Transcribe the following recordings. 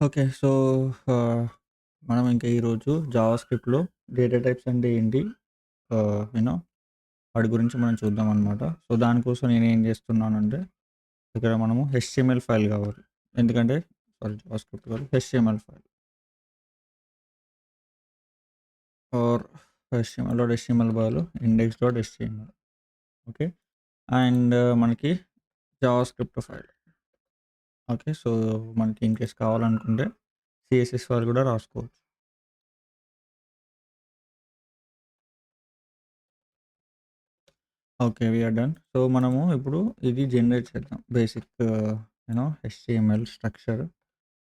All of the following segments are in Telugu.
ఓకే. సో, ఆహ్, మనం ఇంకా ఈరోజు జావాస్క్రిప్ట్‌లో డేటా టైప్స్ అంటే ఏంటి? ఆహ్, యూ నో వాటి గురించి మనం చూద్దామనమాట. సో, దానికోసం నేనేం చేస్తున్నానంటే, ఇక్కడ మనము హెచ్‌టీఎంఎల్ ఫైల్ కావాలి. ఎందుకంటే జావాస్క్రిప్ట్ కాదు, హెచ్‌టీఎంఎల్ ఫైల్ ఆర్ హెచ్‌టీఎంఎల్ బదులు ఇండెక్స్.html. ఓకే. అండ్ మనకి జావాస్క్రిప్ట్ ఫైల్. ఓకే. సో, మనకి ఇన్‌కేస్ కావాలనుకుంటే సీఎస్ఎస్ ఫైల్ కూడా రాసుకోవచ్చు. Okay. We are done. So, మనము ఇప్పుడు ఇది జనరేట్ చేద్దాం. Basic HTML structure.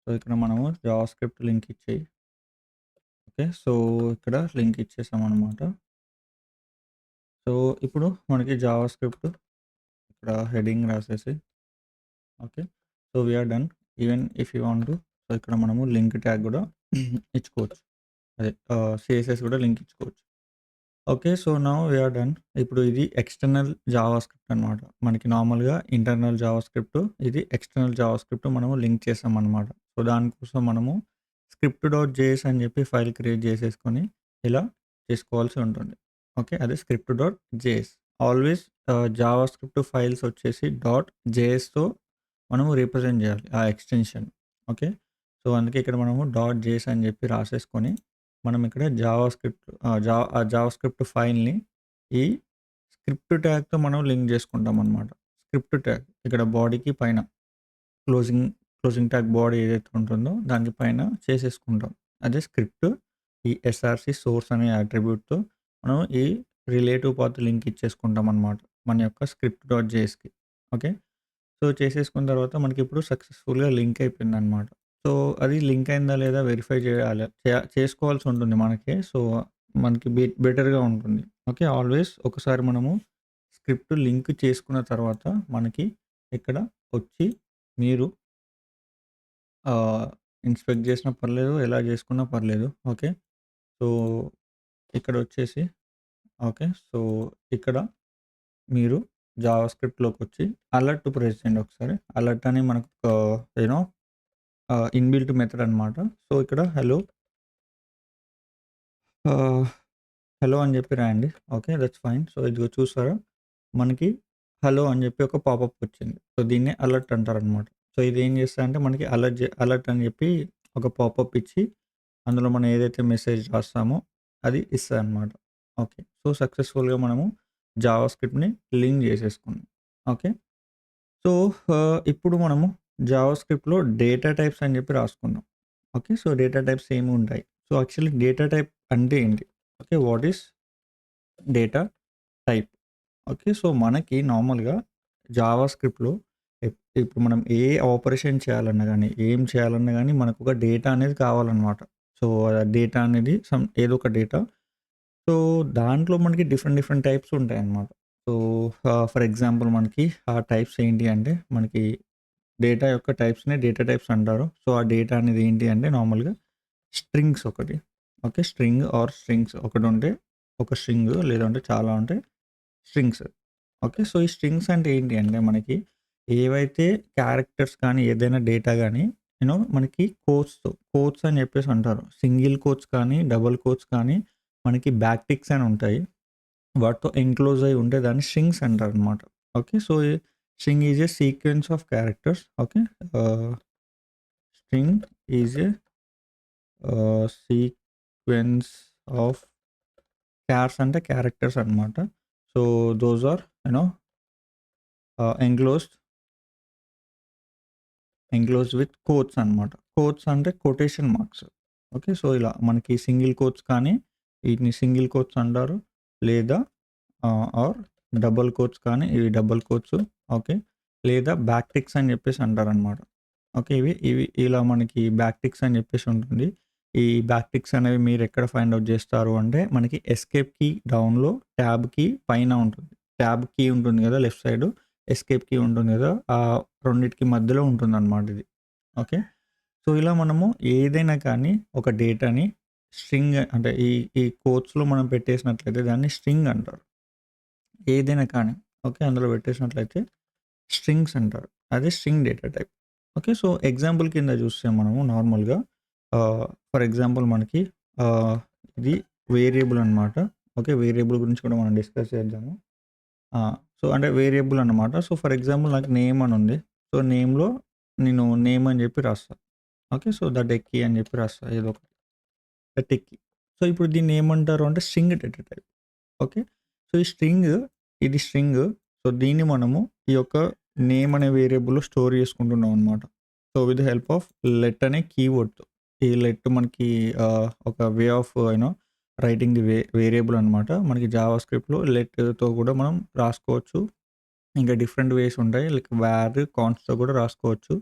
సో, ఇక్కడ మనము జావాస్క్రిప్ట్ లింక్ ఇచ్చేయి. ఓకే. సో, ఇక్కడ లింక్ ఇచ్చేసామనమాట. సో, ఇప్పుడు మనకి జావాస్క్రిప్ట్ ఇక్కడ హెడింగ్ రాసేసి okay. So, we are done. Even if you want to so, ఇక్కడ మనము లింక్ ట్యాగ్ గూడా ఇచ్చుకోవచ్చు. అదే సీఎస్ఎస్ గూడా లింక్ ఇచ్చుకోవచ్చు. Okay. So, now we are done. ఇప్పుడు ఇది ఎక్స్‌టర్నల్ జావాస్క్రిప్ట్ అనమాట. మనకి నార్మల్‌గా ఇంటర్నల్ జావాస్క్రిప్ట్, ఇది ఎక్స్‌టర్నల్ జావాస్క్రిప్ట్ మనము లింక్ చేసామనమాట. సో, దానికోసం మనము స్క్రిప్ట్.js అని చెప్పి ఫైల్ క్రియేట్ చేసేసుకొని ఇలా చేసుకోవాల్సి ఉంటుంది. ఓకే. అదే స్క్రిప్ట్.js. ఆల్వేస్ జావాస్క్రిప్ట్ ఫైల్స్ వచ్చేసి .jsతో మనము రిప్రజెంట్ చేయాలి ఆ ఎక్స్‌టెన్షన్. ఓకే. సో, అందుకే ఇక్కడ మనము .js అని చెప్పి రాసేసుకొని మనం ఇక్కడ జావాస్క్రిప్ట్ ఫైల్‌ని ఈ స్క్రిప్ట్ ట్యాగ్‌తో మనం లింక్ చేసుకుంటామనమాట. స్క్రిప్ట్ ట్యాగ్ ఇక్కడ బాడీకి పైన క్లోజింగ్ క్లోజింగ్ ట్యాగ్ బాడీ ఏదైతే ఉంటుందో దానికి పైన చేసేసుకుంటాం. అదే స్క్రిప్ట్ ఈ ఎస్ఆర్‌సి సోర్స్ అనే అట్రిబ్యూట్‌తో మనం ఈ రిలేటివ్ పాత్ లింక్ ఇచ్చేసుకుంటామనమాట. మన యొక్క స్క్రిప్ట్.jsకి. ఓకే. సో, చేసేసుకున్న తర్వాత మనకిప్పుడు సక్సెస్‌ఫుల్‌గా లింక్ అయిపోయిందనమాట. సో, అది లింక్ అయిందా లేదా వెరిఫై చేయాలి. చేసుకోవాల్సి ఉంటుంది మనకే. సో, మనకి బెటర్‌గా ఉంటుంది. ఓకే. ఆల్వేస్ ఒకసారి మనము స్క్రిప్ట్ లింక్ చేసుకున్న తర్వాత మనకి ఇక్కడ వచ్చి మీరు ఆహ్, ఇన్స్పెక్ట్ చేసినా పర్లేదు, ఎలా చేసుకున్నా పర్లేదు. ఓకే. సో, ఇక్కడొచ్చేసి ఓకే. సో, ఇక్కడ మీరు జావాస్క్రిప్ట్‌లోకొచ్చి అలర్ట్ ప్రెస్ చేయండి ఒకసారి. అలర్ట్ అని మనకు యూ నో ఇన్‌బిల్ట్ మెథడ్ అనమాట. సో, ఇక్కడ ఆహ్, హలో అని చెప్పి రాయండి. ఓకే. That's fine. సో, ఇదిగో చూసారా? మనకి హలో అని చెప్పి ఒక పాపప్ వచ్చింది. సో, దీన్నే అలర్ట్ అంటారనమాట. సో, ఇది ఏం చేస్తదంటే మనకి అలర్ట్ అని చెప్పి ఒక పాపప్ ఇచ్చి, అందులో మనం ఏదైతే మెసేజ్ రాస్తామో అది ఇస్తదనమాట. ఓకే. సో, సక్సెస్‌ఫుల్‌గా మనము జావాస్క్రిప్ట్‌ని లింక్ చేసేసుకున్నాం. ఓకే. సో, ఇప్పుడు మనము జావాస్క్రిప్ట్‌లో డేటా టైప్స్ అని చెప్పి రాసుకున్నాం. ఓకే. సో, డేటా టైప్స్ ఏముంటాయి? సో, యాక్చువల్లీ డేటా టైప్ అంటే ఏంటి? Okay. What is data type? Okay. So, మనకి నార్మల్‌గా జావాస్క్రిప్ట్‌లో ఇప్పుడు మనం ఏ ఆపరేషన్ చేయాలన్నా గానీ, ఏం చేయాలన్నా గానీ మనకొక డేటా అనేది కావాలనమాట. సో, ఆ డేటా అనేది ఏదో ఒక డేటా. సో, దాంట్లో మనకి డిఫరెంట్ డిఫరెంట్ టైప్స్ ఉంటాయన్నమాట. సో, ఫర్ ఎగ్జాంపుల్ మనకి ఆ టైప్స్ ఏంటి అంటే మనకి డేటా యొక్క టైప్స్‌ని డేటా టైప్స్ అంటారు. సో, ఆ డేటా అనేది ఏంటి అంటే నార్మల్‌గా స్ట్రింగ్స్ ఒకటి. ఓకే. స్ట్రింగ్ ఆర్ స్ట్రింగ్స్ ఒకటుంటే ఒక స్ట్రింగ్ లేదంటే చాలా ఉంటే స్ట్రింగ్స్. ఓకే. సో, ఈ స్ట్రింగ్స్ అంటే ఏంటి అంటే మనకి ఏవైతే క్యారెక్టర్స్ కానీ ఏదైనా డేటా గానీ మనకి కోట్స్ అని చెప్పేసి అంటారు. సింగిల్ కోట్స్ కానీ, డబుల్ కోట్స్ కానీ మనకి బ్యాక్ టిక్స్ అని ఉంటాయి. వాటితో ఎన్‌క్లోజ్ అయ్యి ఉంటే దాన్ని స్ట్రింగ్స్ అంటారనమాట. Okay. So, string is a sequence of characters. Okay. Ah, string is a sequence of chars అంటే క్యారెక్టర్స్ అనమాట. So, those are enclosed with quotes అనమాట. కోట్స్ అంటే కొటేషన్ మార్క్స్. ఓకే. సో, ఇలా మనకి సింగిల్ కోట్స్ కానీ వీటిని సింగిల్ కోట్స్ అంటారు. లేదా ఆర్ డబుల్ కోట్స్ కానీ ఇవి డబుల్ కోట్స్. ఓకే. లేదా బ్యాక్ టిక్స్ అని చెప్పేసి అంటారనమాట. ఓకే. ఇవి ఇవి ఇలా మనకి బ్యాక్ టిక్స్ అని చెప్పేసి ఉంటుంది. ఈ బ్యాక్ టిక్స్ అనేవి మీరెక్కడ ఫైండ్ ఔట్ జేస్తారు అంటే, మనకి ఎస్కేప్ కీ డౌన్‌లో, ట్యాబ్ కీ పైన ఉంటుంది. ట్యాబ్ కీ ఉంటుంది గదా! Left side. ఎస్కేప్ కీ ఉంటుంది గదా! ఆ రెండిటికి మధ్యలో ఉంటుందనమాట ఇది. ఓకే. సో, ఇలా మనము ఏదైనా కానీ ఒక డేటాని స్ట్రింగ్ అంటే ఈ ఈ కోట్స్‌లో మనం పెట్టేసినట్లయితే దాన్ని స్ట్రింగ్ అంటారు. ఏదైనా కానీ ఓకే. అందులో పెట్టేసినట్లయితే స్ట్రింగ్స్ అంటారు. అది string data type. Okay. So, example కింద చూస్తే మనము నార్మల్‌గా ఫర్ ఎగ్జాంపుల్ మనకి ఆహ్, ఇది వేరియబుల్ అనమాట. ఓకే. వేరియబుల్ గురించి కూడా మనం డిస్కస్ చేద్దాము. ఆ! సో, అంటే వేరియబుల్ అన్నమాట. సో, ఫర్ ఎగ్జాంపుల్ నాకు నేమ్ అని ఉంది. సో, నేమ్‌లో నేను నేమ్ అని చెప్పి రాస్తా. ఓకే. సో, ద డెక్కీ అని చెప్పి రాస్తా ఏదో ఒకటి. The techie. సో, ఇప్పుడు దీన్ని ఏమంటారు అంటే string data type. Okay. So, ఈ స్ట్రింగ్ ఇది స్ట్రింగ్. సో, దీన్ని మనము ఈ యొక్క నేమ్ అనే వేరియబుల్‌లో స్టోర్ చేసుకుంటున్నాం అనమాట. So, with the help of let అనే కీవర్డ్‌తో. ఈ లెట్ మనకి ఒక way of writing the variable అనమాట. మనకి జావా స్క్రిప్ట్‌లో లెట్‌తో కూడా మనం రాసుకోవచ్చు. ఇంకా డిఫరెంట్ వేస్ ఉంటాయి. లైక్ వేర్, కాన్స్ట్‌తో కూడా రాసుకోవచ్చు.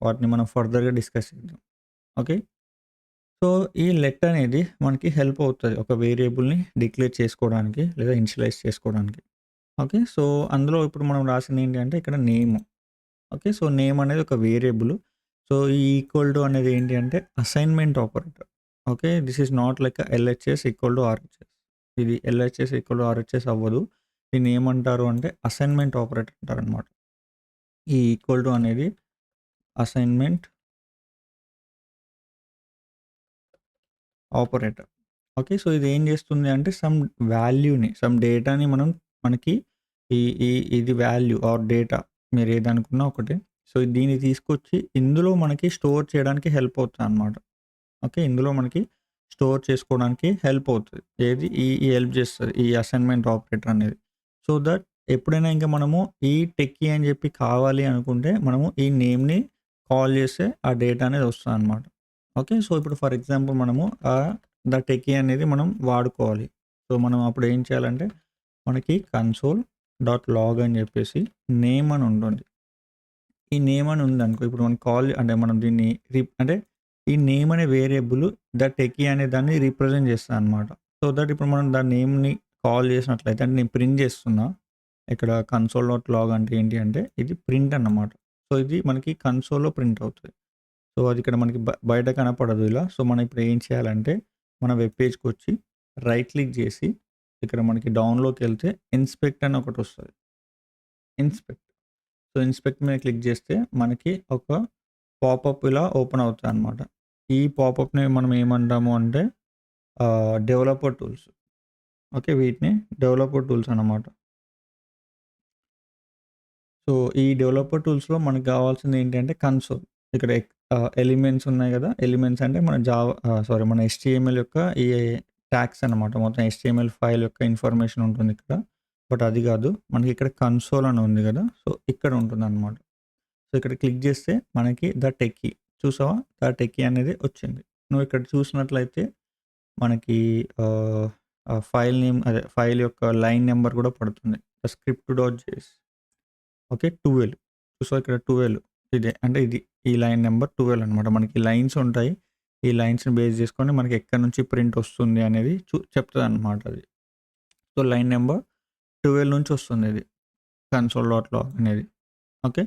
వాటిని మనం ఫర్దర్‌గా డిస్కస్ చేద్దాం. ఓకే. సో, ఈ లెట్ అనేది మనకి హెల్ప్ అవుతది. ఒక వేరియబుల్‌ని డిక్లేర్ చేసుకోవడానికి లేదా ఇనిషియలైజ్ చేసుకోవడానికి. ఓకే. సో, అందులో ఇప్పుడు మనం రాసింది ఏంటి అంటే ఇక్కడ నేమ్. ఓకే. సో, నేమ్ అనేది ఒక వేరియబుల్. సో, ఈ ఈక్వల్ టు అనేది ఏంటి అంటే assignment operator. Okay. This is not like LHS equal to RHS. ఇది ఎల్‌హెచ్‌ఎస్ ఈక్వల్ టు ఆర్‌హెచ్‌ఎస్ అవ్వదు. దీన్ని ఏమంటారు అంటే అసైన్‌మెంట్ ఆపరేటర్ అంటారనమాట. ఈ ఈక్వల్ టు అనేది అసైన్‌మెంట్ ఆపరేటర్. ఓకే. సో, ఇది ఏం చేస్తుంది అంటే సమ్ వాల్యూని, సమ్ డేటాని మనకి ఈ ఈ ఇది వాల్యూ ఆర్ డేటా మీరు ఏదనుకున్నా ఒకటే. సో, దీన్ని తీసుకొచ్చి ఇందులో మనకి స్టోర్ చేయడానికి హెల్ప్ అవుతదనమాట. ఓకే. ఇందులో మనకి స్టోర్ చేసుకోవడానికి హెల్ప్ అవుతది. ఏది ఈ హెల్ప్ చేస్తది. ఈ అసైన్‌మెంట్ ఆపరేటర్ అనేది. సో దట్ ఎప్పుడైనా ఇంకా మనము ఈ టెక్కీ అని చెప్పి కావాలి అనుకుంటే మనము ఈ నేమ్‌ని కాల్ చేస్తే ఆ డేటా అనేది వస్తదనమాట. ఓకే. సో, ఇప్పుడు ఫర్ ఎగ్జాంపుల్ మనము ద టెక్కీ అనేది మనం వాడుకోవాలి. సో, మనం అప్పుడు ఏం చేయాలంటే మనకి కన్సోల్ డాట్ లాగ్ అని చెప్పేసి నేమ్ అని ఉంటుంది. ఈ నేమ్ అని ఉందనుకో ఇప్పుడు మనం కాల్ అంటే మనం దీన్ని అంటే ఈ నేమ్ అనే వేరియబుల్ ద టెకీ అనే దాన్ని రిప్రజెంట్ చేస్తదనమాట. సో దట్ ఇప్పుడు మనం దాని నేమ్‌ని కాల్ చేసినట్లయితే అంటే నేను ప్రింట్ చేస్తున్నా. ఇక్కడ కన్సోల్ డాట్ లాగ్ అంటే ఏంటి అంటే ఇది ప్రింట్ అన్నమాట. సో ఇది మనకి కన్సోల్‌లో ప్రింట్ అవుతది. సో అది ఇక్కడ మనకి బయట కనపడదు ఇలా. సో మనం ఇప్పుడు ఏం చేయాలంటే మన వెబ్ పేజ్‌కొచ్చి రైట్ క్లిక్ చేసి ఇక్కడ మనకి డౌన్‌లోకెళ్తే ఇన్స్పెక్ట్ అని ఒకటొస్తది. ఇన్స్పెక్ట్. సో, ఇన్స్పెక్ట్ మీద క్లిక్ చేస్తే మనకి ఒక పాపప్ ఇలా ఓపెన్ అవుతాయన్నమాట. ఈ పాపప్‌ని మనం ఏమంటాము అంటే డెవలపర్ టూల్స్. ఓకే. వీటిని డెవలపర్ టూల్స్ అన్నమాట. సో, ఈ డెవలపర్ టూల్స్‌లో మనకు కావాల్సింది ఏంటంటే కన్సోల్. ఇక్కడ ఎలిమెంట్స్ ఉన్నాయి కదా! ఎలిమెంట్స్ అంటే మన సారీ మన హెచ్‌టీఎంఎల్ యొక్క ఈ టాగ్స్ అన్నమాట. మొత్తం హెచ్‌టీఎంఎల్ ఫైల్ యొక్క ఇన్ఫర్మేషన్ ఉంటుంది ఇక్కడ. బట్ అది కాదు. మనకి ఇక్కడ కన్సోల్ అని ఉంది కదా! సో, ఇక్కడ ఉంటుందన్నమాట. సో, ఇక్కడ క్లిక్ చేస్తే మనకి ద టెక్కీ చూసావా? ద టెక్కీ అనేది వచ్చింది. నువ్వు ఇక్కడ చూసినట్లయితే మనకి ఆహ్, ఫైల్ నేమ్ అదే ఫైల్ యొక్క లైన్ నంబర్ కూడా పడుతుంది. Script dot JS okay. 12 చూసావా ఇక్కడ 12 ఇదే అంటే ఇది ఈ లైన్ నంబర్ 12 అనమాట. మనకి లైన్స్ ఉంటాయి. ఈ లైన్స్‌ని బేస్ చేసుకొని మనకి ఎక్కడి నుంచి ప్రింట్ వస్తుంది అనేది చెప్తదనమాట అది. సో, లైన్ నంబర్ 12 నుంచి వస్తుంది ఇది. కన్సోల్ డాట్ లాగ్ అనేది. ఓకే.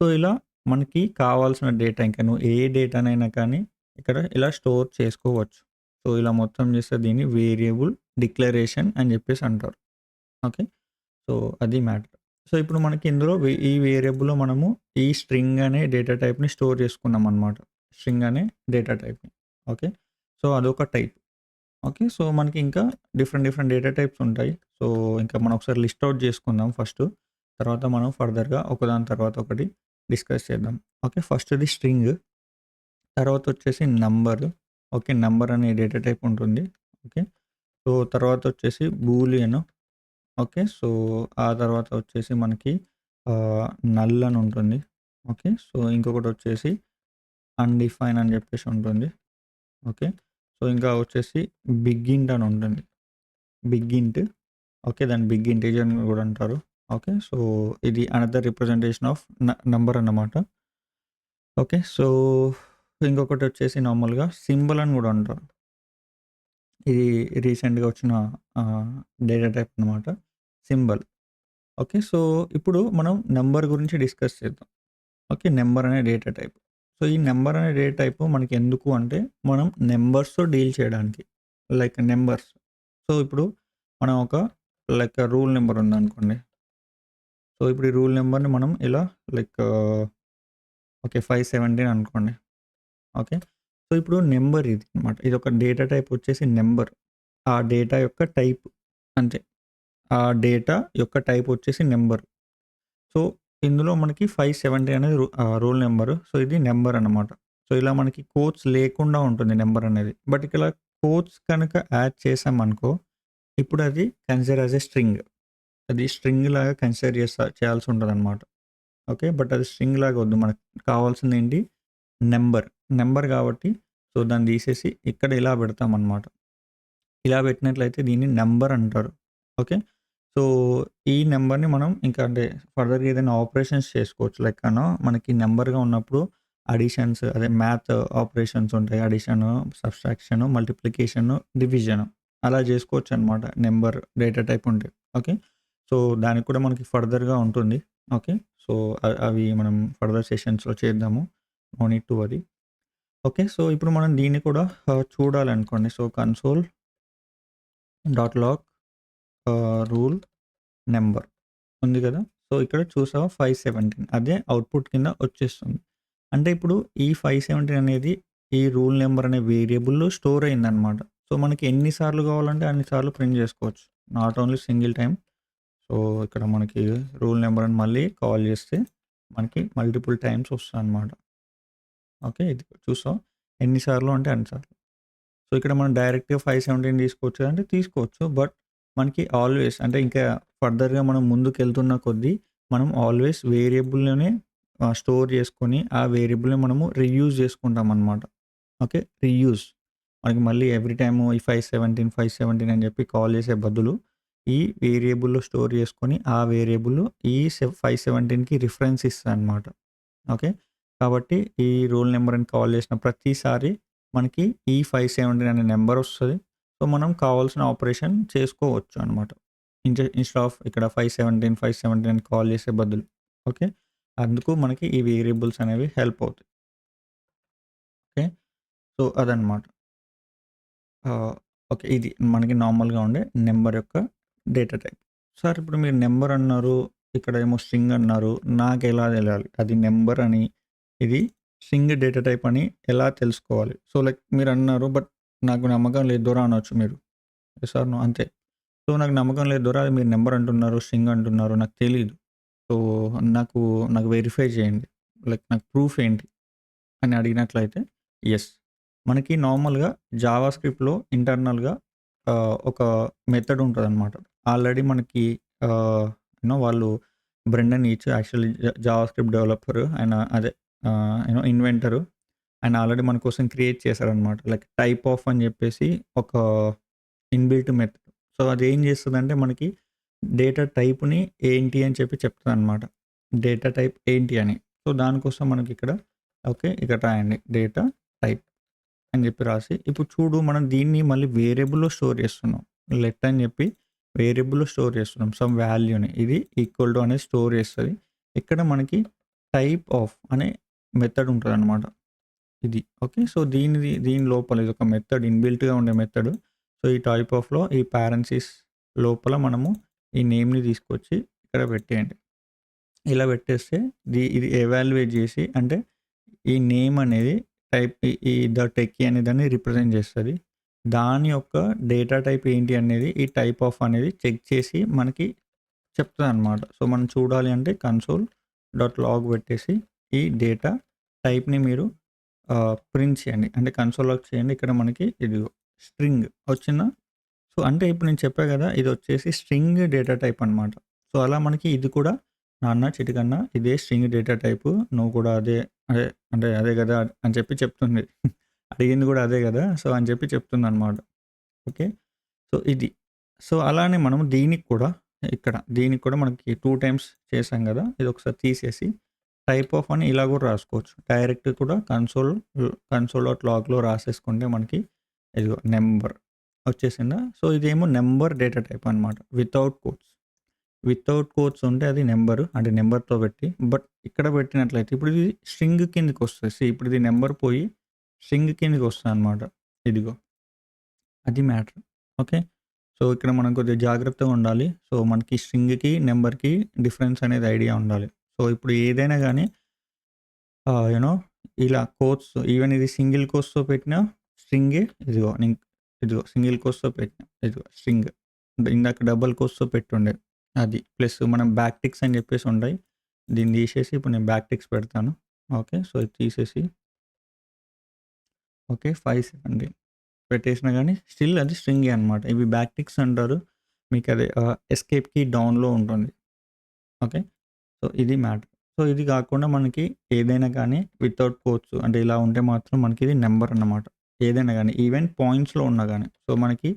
సో, ఇలా మనకి కావాల్సిన డేటా ఇంకా నువ్వు ఏ డేటానైనా కానీ ఇక్కడ ఇలా స్టోర్ చేసుకోవచ్చు. సో, ఇలా మొత్తం చేస్తే దీన్ని వేరియబుల్ డిక్లరేషన్ అని చెప్పేసి అంటారు. ఓకే. సో, అది మ్యాటర్. సో, ఇప్పుడు మనకి ఇందులో ఈ వేరియబుల్‌లో మనము ఈ స్ట్రింగ్ అనే డేటా టైప్‌ని స్టోర్ చేసుకున్నామనమాట. స్ట్రింగ్ అనే డేటా టైప్‌ని. ఓకే. సో, అదొక టైప్. ఓకే. సో, మనకి ఇంకా డిఫరెంట్ డిఫరెంట్ డేటా టైప్స్ ఉంటాయి. సో, ఇంకా మనం ఒకసారి లిస్ట్ ఔట్ చేసుకుందాం ఫస్టు. తర్వాత మనం ఫర్దర్‌గా ఒకదాని తర్వాత ఒకటి డిస్కస్ చేద్దాం. ఓకే. ఫస్ట్‌ది స్ట్రింగ్. తర్వాతొచ్చేసి నంబర్. ఓకే. నంబర్ అనే డేటా టైప్ ఉంటుంది. ఓకే. సో, తర్వాతొచ్చేసి బూలియన్. ఓకే. సో, ఆ తర్వాత వచ్చేసి మనకి నల్ అని ఉంటుంది. ఓకే. సో, ఇంకొకటొచ్చేసి అన్‌డిఫైన్ అని చెప్పేసి ఉంటుంది. ఓకే. సో, ఇంకా వచ్చేసి బిగ్ ఇంట్ అని ఉంటుంది. బిగ్ ఇంట్. ఓకే. దాన్ని బిగ్ ఇంటిజర్ అని గూడా అంటారు. ఓకే. సో, ఇది అనదర్ రిప్రజెంటేషన్ ఆఫ్ నంబర్ అన్నమాట. ఓకే. సో, ఇంకొకటొచ్చేసి నార్మల్‌గా సింబల్ అని గూడా అంటారు. ఇది రీసెంట్‌గా వచ్చిన ఆహ్, డేటా టైప్ అన్నమాట. సింబల్. ఓకే. సో, ఇప్పుడు మనం నంబర్ గురించి డిస్కస్ చేద్దాం. ఓకే. నంబర్ అనే డేటా టైప్. సో, ఈ నంబర్ అనే డేటా టైప్ మనకెందుకు అంటే, మనం నంబర్స్‌తో డీల్ చేయడానికి. Like numbers. సో, ఇప్పుడు మనం ఒక లైక్ రూల్ నంబర్ ఉందనుకోండి. సో, ఇప్పుడు ఈ రూల్ నంబర్‌ని మనం ఇలా లైక్ ఓకే. 517 అనుకోండి. ఓకే. సో, ఇప్పుడు నంబర్ ఇది అనమాట. ఇదొక డేటా టైప్ వచ్చేసి నంబర్. ఆ డేటా యొక్క టైప్ అంతే. ఆ డేటా యొక్క టైప్ వచ్చేసి నంబర్. సో, ఇందులో మనకి 570 అనేది రూల్ నంబరు. సో, ఇది నంబర్ అన్నమాట. సో, ఇలా మనకి కోట్స్ లేకుండా ఉంటుంది నంబర్ అనేది. బట్ ఇక్కడ కోట్స్ కనుక యాడ్ చేశామనుకో, ఇప్పుడు అది కన్సిడర్ యాస్ ఎ స్ట్రింగ్. అది స్ట్రింగ్ లాగా కన్సిడర్ చేయాల్సి ఉంటదనమాట. ఓకే. బట్ అది స్ట్రింగ్ లాగా వద్దు. మనకు కావాల్సిందేంటి నంబర్. నంబర్ కాబట్టి సో, దాన్ని తీసేసి ఇక్కడ ఇలా పెడతామనమాట. ఇలా పెట్టినట్లయితే దీన్ని నంబర్ అంటారు. ఓకే. సో, ఈ నంబర్‌ని మనం ఇంకా అంటే ఫర్దర్‌గా ఏదైనా ఆపరేషన్స్ చేసుకోవచ్చు. లైక్ మనకి నంబర్‌గా ఉన్నప్పుడు అడిషన్స్ అదే మ్యాథ్ ఆపరేషన్స్ ఉంటాయి. అడిషను, సబ్‌స్ట్రాక్షను, మల్టిప్లికేషను, డివిజను అలా చేసుకోవచ్చనమాట. నంబర్ డేటా టైప్ ఉంటే. ఓకే. సో, దానికి కూడా మనకి ఫర్దర్‌గా ఉంటుంది. ఓకే. సో, అవి మనం ఫర్దర్ సెషన్స్‌లో చేద్దాము. No need to worry. Okay. So, ఇప్పుడు మనం దీన్ని కూడా చూడాలనుకోండి. So, console dot log rule number ఉంది కదా! సో, ఇక్కడ చూసావా 517 అదే అవుట్‌పుట్ కింద వచ్చేస్తుంది. అంటే ఇప్పుడు ఈ 517 అనేది ఈ రూల్ నంబర్ అనే వేరియబుల్‌లో స్టోర్ అయిందనమాట. సో, మనకి ఎన్ని సార్లు కావాలంటే అన్ని సార్లు ప్రింట్ చేసుకోవచ్చు. Not only single time. So, ఇక్కడ మనకి రూల్ నంబర్ అని మళ్ళీ కాల్ చేస్తే మనకి మల్టిపుల్ టైమ్స్ వస్తదనమాట. ఓకే. ఇది చూసావా? ఎన్ని సార్లు అంటే అన్ని సార్లు. సో, ఇక్కడ మనం డైరెక్ట్‌గా 517 తీసుకోవచ్చు అంటే తీసుకోవచ్చు. బట్ మనకి ఆల్వేస్ అంటే ఇంకా ఫర్దర్‌గా మనం ముందుకెళ్తున్న కొద్దీ మనం ఆల్వేస్ వేరియబుల్‌లోనే స్టోర్ చేసుకొని ఆ వేరియబుల్‌ని మనము రీయూజ్ చేసుకుంటామనమాట. ఓకే. రీయూజ్. మనకి మళ్ళీ ఎవ్రీ టైము ఈ 517, 517 అని చెప్పి కాల్ చేసే బదులు ఈ వేరియబుల్‌లో స్టోర్ చేసుకొని ఆ వేరియబుల్ ఈ 517కి రిఫరెన్స్ ఇస్తదనమాట. ఓకే. కాబట్టి ఈ రూల్ నంబర్‌ని కాల్ చేసిన ప్రతిసారి మనకి ఈ 517 అనే నంబర్ వస్తది. సో, మనం కావాల్సిన ఆపరేషన్ చేసుకోవచ్చు అనమాట. ఇన్‌స్టెడ్ ఆఫ్ ఇక్కడ 517, 517 అని కాల్ చేసే బదులు. ఓకే. అందుకు మనకి ఈ వేరియబుల్స్ అనేవి హెల్ప్ అవుతాయి. ఓకే. సో, అదనమాట. ఓకే. ఇది మనకి నార్మల్‌గా ఉండే నంబర్ యొక్క డేటా టైప్. సార్ ఇప్పుడు మీరు నంబర్ అన్నారు, ఇక్కడేమో స్ట్రింగ్ అన్నారు. నాకెలా తెలవాలి? అది నంబర్ అని, ఇది స్ట్రింగ్ డేటా టైప్ అని ఎలా తెలుసుకోవాలి? సో, లైక్ మీరన్నారు బట్ నాకు నమ్మకం లేదు దొర అనొచ్చు మీరు. యెస్ ఆర్ నో అంతే. సో, నాకు నమ్మకం లేదు దొర అది మీరు నంబర్ అంటున్నారు, స్ట్రింగ్ అంటున్నారు నాకు తెలీదు. సో, నాకు నాకు వెరిఫై చేయండి. లైక్ నాకు ప్రూఫ్ ఏంటి? అని అడిగినట్లయితే యెస్. మనకి నార్మల్‌గా జావా స్క్రిప్ట్‌లో ఇంటర్నల్‌గా ఒక మెథడ్ ఉంటదనమాట. ఆల్రెడీ మనకి వాళ్ళు Brendan Eich actually JavaScript developer ఆయన అదే ఇన్వెంటరు. ఆయన ఆల్రెడీ మన కోసం క్రియేట్ చేశారనమాట. లైక్ టైప్ ఆఫ్ అని చెప్పేసి ఒక ఇన్‌బిల్ట్ మెథడ్. సో, అదేం చేస్తదంటే మనకి డేటా టైప్‌ని ఏంటి అని చెప్పి చెప్తదనమాట. డేటా టైప్ ఏంటి అని. సో, దానికోసం మనకిక్కడ ఓకే. ఇక్కడ రాయండి. డేటా టైప్ అని చెప్పి రాసి, ఇప్పుడు చూడు మనం దీన్ని మళ్ళీ వేరియబుల్‌లో స్టోర్ చేస్తున్నాం. లెట్ అని చెప్పి వేరియబుల్‌లో స్టోర్ చేస్తున్నాం. సమ్ వాల్యూని. ఇది ఈక్వల్ టు అనేది స్టోర్ చేస్తది. ఇక్కడ మనకి టైప్ ఆఫ్ అనే మెథడ్ ఉంటదనమాట. ఇది. ఓకే. సో, దీని లోపల ఇదొక మెథడ్ ఇన్‌బిల్ట్‌గా ఉండే మెథడ్. సో, ఈ టైప్ ఆఫ్‌లో ఈ పారెంథసిస్ లోపల మనము ఈ నేమ్‌ని తీసుకొచ్చి ఇక్కడ పెట్టేయండి. ఇలా పెట్టేస్తే ఇది ఎవాల్యుయేట్ చేసి అంటే ఈ నేమ్ అనేది టైప్ ఈ ద టెక్కీ అనే దాన్ని రిప్రజెంట్ చేస్తది. దాని యొక్క డేటా టైప్ ఏంటి అనేది ఈ టైప్ ఆఫ్ అనేది చెక్ చేసి మనకి చెప్తదనమాట. సో, మనం చూడాలి అంటే కన్సోల్ డాట్ లాగ్ పెట్టేసి ఈ డేటా టైప్‌ని మీరు ప్రింట్ చేయండి. అంటే కన్సోల్‌లోకి చేయండి. ఇక్కడ మనకి ఇదిగో స్ట్రింగ్ వచ్చిందా? సో, అంటే ఇప్పుడు నేను చెప్పా గదా! ఇదొచ్చేసి స్ట్రింగ్ డేటా టైప్ అనమాట. సో, అలా మనకి ఇది కూడా నాన్న చిటికన్న ఇదే స్ట్రింగ్ డేటా టైపు. నువ్వు కూడా అదే అంటే అదే గదా! అని చెప్పి చెప్తుంది. అడిగింది గూడా అదే గదా! సో, అని చెప్పి చెప్తుందనమాట. ఓకే. సో, ఇది. సో, అలానే మనం దీనికి కూడా దీనికి కూడా మనకి 2 టైమ్స్ చేశాం గదా! ఇదొకసారి తీసేసి టైప్ ఆఫ్ అని ఇలా గూడా రాసుకోవచ్చు. డైరెక్ట్ కూడా కన్సోల్ డాట్ లాగ్‌లో రాసేసుకుంటే మనకి ఇదిగో నంబర్ వచ్చేసిందా? సో, ఇదేమో నంబర్ డేటా టైప్ అనమాట. Without quotes. వితౌట్ కోట్స్ ఉంటే అది నంబరు. అంటే నంబర్‌తో పెట్టి బట్ ఇక్కడ పెట్టినట్లయితే ఇప్పుడు ఇది స్ట్రింగ్ కిందకొస్తది. ఇప్పుడు ఇది నంబర్ పోయి స్ట్రింగ్ కిందకొస్తదనమాట. ఇదిగో. అది మ్యాటర్. ఓకే. సో, ఇక్కడ మనం కొద్దిగా జాగ్రత్తగా ఉండాలి. సో, మనకి స్ట్రింగ్‌కి, నంబర్‌కి డిఫరెన్స్ అనేది ఐడియా ఉండాలి. సో, ఇప్పుడు ఏదైనా గానీ యూనో ఇలా కోట్స్ ఈవెన్ ఇది సింగిల్ కోట్స్‌తో పెట్టిన స్ట్రింగే ఇదిగో ఇదిగో సింగిల్ కోట్స్‌తో పెట్టిన ఇదిగో స్ట్రింగ్. ఇందాక డబుల్ కోట్స్‌తో పెట్టుండే అది. ప్లస్ మనం బ్యాక్ టిక్స్ అని చెప్పేసి ఉంటాయి. దీన్ని తీసేసి ఇప్పుడు నేను బ్యాక్ టిక్స్ పెడతాను. ఓకే. సో, ఇది తీసేసి ఓకే. 570 పెట్టేసినా గానీ స్టిల్ అది స్ట్రింగే అనమాట. ఇవి బ్యాక్ టిక్స్ అంటారు. మీకది ఎస్కేప్ కీ డౌన్‌లో ఉంటుంది. ఓకే. సో, ఇది మ్యాటర్. సో, ఇది కాకుండా మనకి ఏదైనా కానీ వితౌట్ కోట్స్ అంటే ఇలా ఉంటే మాత్రం మనకిది నంబర్ అన్నమాట. ఏదైనా గానీ ఈవెన్ పాయింట్స్‌లో ఉన్నా గానీ. సో, మనకి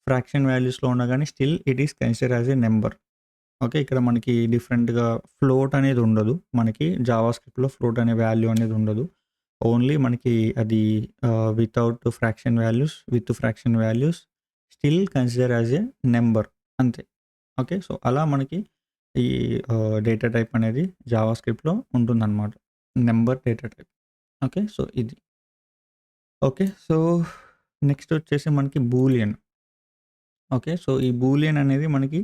ఫ్రాక్షన్ వాల్యూస్‌లో ఉన్నా గానీ still it is considered as a number. Okay. ఇక్కడ మనకి డిఫరెంట్‌గా ఫ్లోట్ అనేది ఉండదు. మనకి జావా స్క్రిప్ట్‌లో ఫ్లోట్ అనే వాల్యూ అనేది ఉండదు. ఓన్లీ మనకి అది without fraction values, with fraction values still consider as a number అంతే. ఓకే. సో, అలా మనకి ఈ డేటా టైప్ అనేది జావా స్క్రిప్ట్‌లో ఉంటుందన్నమాట. Number data type. Okay. So, ఇది. ఓకే. సో, నెక్స్ట్ వచ్చేసి మనకి బూలియన్. ఓకే. సో, ఈ బూలియన్ అనేది మనకి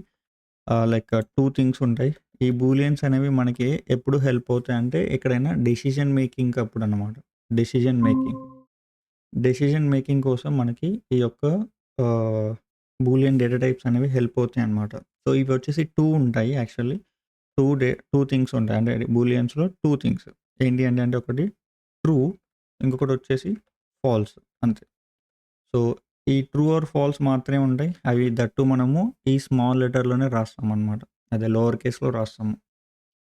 లైక్ 2 థింగ్స్ ఉంటాయి. ఈ బూలియన్స్ అనేవి మనకి ఎప్పుడు హెల్ప్ అవుతాయంటే ఎక్కడైనా డెసిషన్ మేకింగ్ అప్పుడన్నమాట. Decision making. డెసిషన్ మేకింగ్ కోసం మనకి ఈ యొక్క ఆహ్, బూలియన్ డేటా టైప్స్ అనేవి హెల్ప్ అవుతాయన్నమాట. సో, ఇవి వచ్చేసి 2 ఉంటాయి యాక్చువల్లీ. 2 థింగ్స్ ఉంటాయి. అంటే బూలియన్స్‌లో 2 థింగ్స్. ఏంటి అంటే ఒకటి ట్రూ, ఇంకొకటొచ్చేసి ఫాల్స్ అంతే. సో, ఈ ట్రూ ఆర్ ఫాల్స్ మాత్రమే ఉంటాయి. అవి దట్టు మనము ఈ స్మాల్ లెటర్‌లోనే రాస్తామనమాట. అదే లోవర్ కేస్‌లో రాస్తాము.